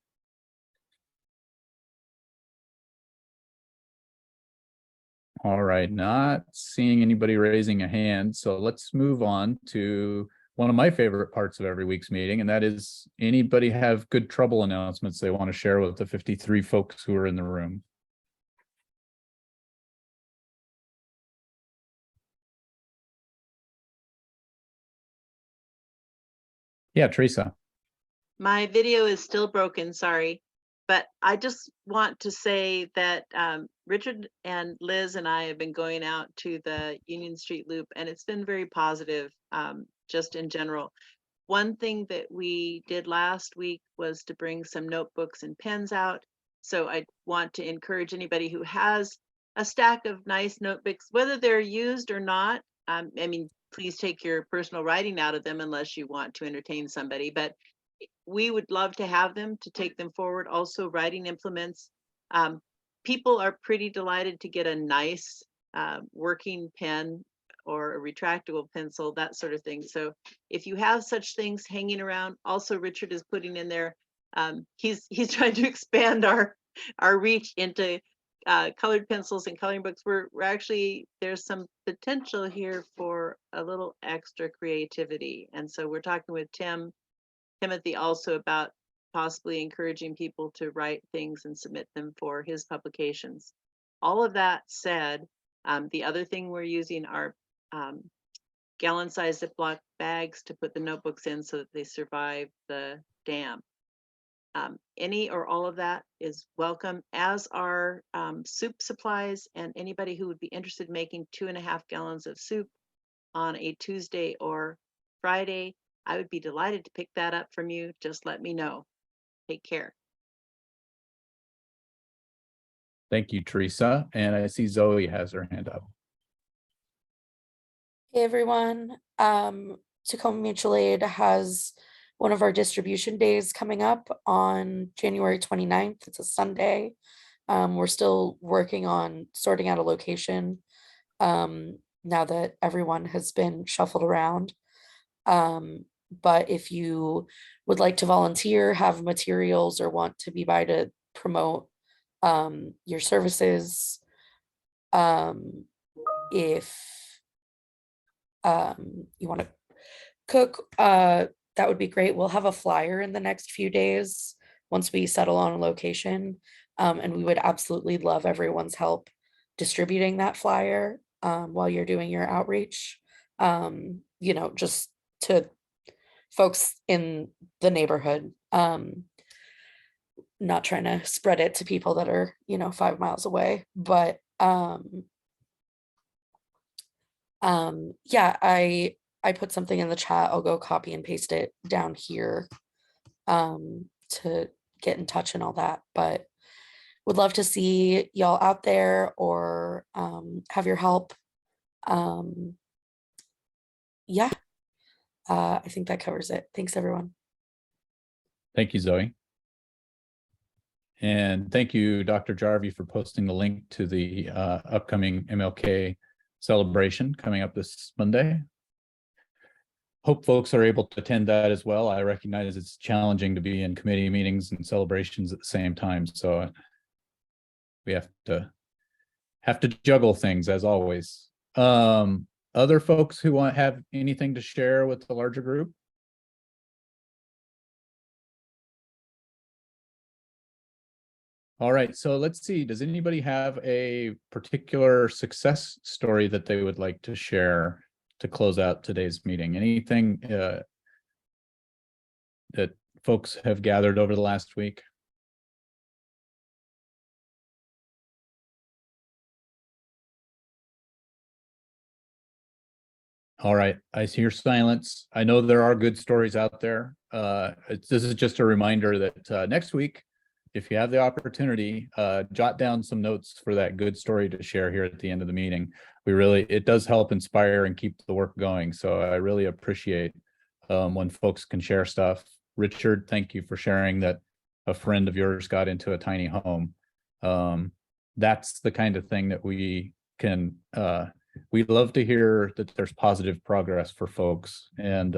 All right, not seeing anybody raising a hand, so let's move on to one of my favorite parts of every week's meeting, and that is, anybody have good trouble announcements they want to share with the 53 folks who are in the room? Yeah, Teresa. My video is still broken, sorry. But I just want to say that Richard and Liz and I have been going out to the Union Street Loop, and it's been very positive, just in general. One thing that we did last week was to bring some notebooks and pens out. So I want to encourage anybody who has a stack of nice notebooks, whether they're used or not. I mean, please take your personal writing out of them unless you want to entertain somebody, but we would love to have them to take them forward. Also, writing implements. People are pretty delighted to get a nice working pen or a retractable pencil, that sort of thing. So if you have such things hanging around, also Richard is putting in there, he's trying to expand our reach into colored pencils and coloring books. We're actually, there's some potential here for a little extra creativity. And so we're talking with Timothy also about possibly encouraging people to write things and submit them for his publications. All of that said, the other thing we're using are gallon-sized Ziploc bags to put the notebooks in so that they survive the dam. Any or all of that is welcome, as are soup supplies, and anybody who would be interested in making 2.5 gallons of soup on a Tuesday or Friday, I would be delighted to pick that up from you. Just let me know. Take care. Thank you, Teresa. And I see Zoe has her hand up. Hey everyone, Tacoma Mutual Aid has one of our distribution days coming up on January 29th. It's a Sunday. We're still working on sorting out a location now that everyone has been shuffled around. But if you would like to volunteer, have materials, or want to be by to promote your services, if you want to cook, that would be great. We'll have a flyer in the next few days once we settle on a location, and we would absolutely love everyone's help distributing that flyer while you're doing your outreach, you know, just to folks in the neighborhood, not trying to spread it to people that are, you know, 5 miles away, but yeah, I put something in the chat. I'll go copy and paste it down here to get in touch and all that, but would love to see y'all out there or have your help. Yeah, I think that covers it. Thanks, everyone. Thank you, Zoe. And thank you, Dr. Jarvie, for posting the link to the upcoming MLK celebration coming up this Monday. Hope folks are able to attend that as well. I recognize it's challenging to be in committee meetings and celebrations at the same time, so we have to juggle things as always. Other folks who have anything to share with the larger group? All right, so let's see. Does anybody have a particular success story that they would like to share to close out today's meeting? Anything that folks have gathered over the last week? All right, I hear silence. I know there are good stories out there. This is just a reminder that next week if you have the opportunity, jot down some notes for that good story to share here at the end of the meeting. It does help inspire and keep the work going. So I really appreciate when folks can share stuff. Richard, thank you for sharing that a friend of yours got into a tiny home. That's the kind of thing that we can, we'd love to hear that there's positive progress for folks. And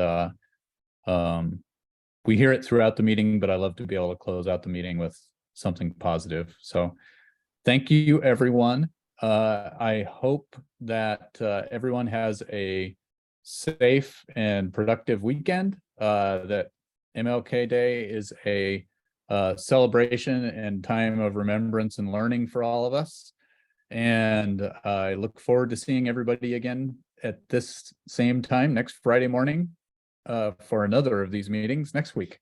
we hear it throughout the meeting, but I love to be able to close out the meeting with something positive. So thank you, everyone. I hope that everyone has a safe and productive weekend, that MLK Day is a celebration and time of remembrance and learning for all of us. And I look forward to seeing everybody again at this same time next Friday morning for another of these meetings next week.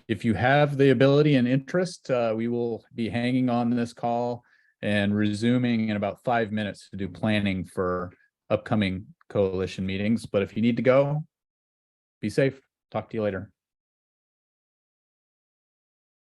If you have the ability and interest, we will be hanging on this call and resuming in about 5 minutes to do planning for upcoming coalition meetings. But if you need to go, be safe. Talk to you later.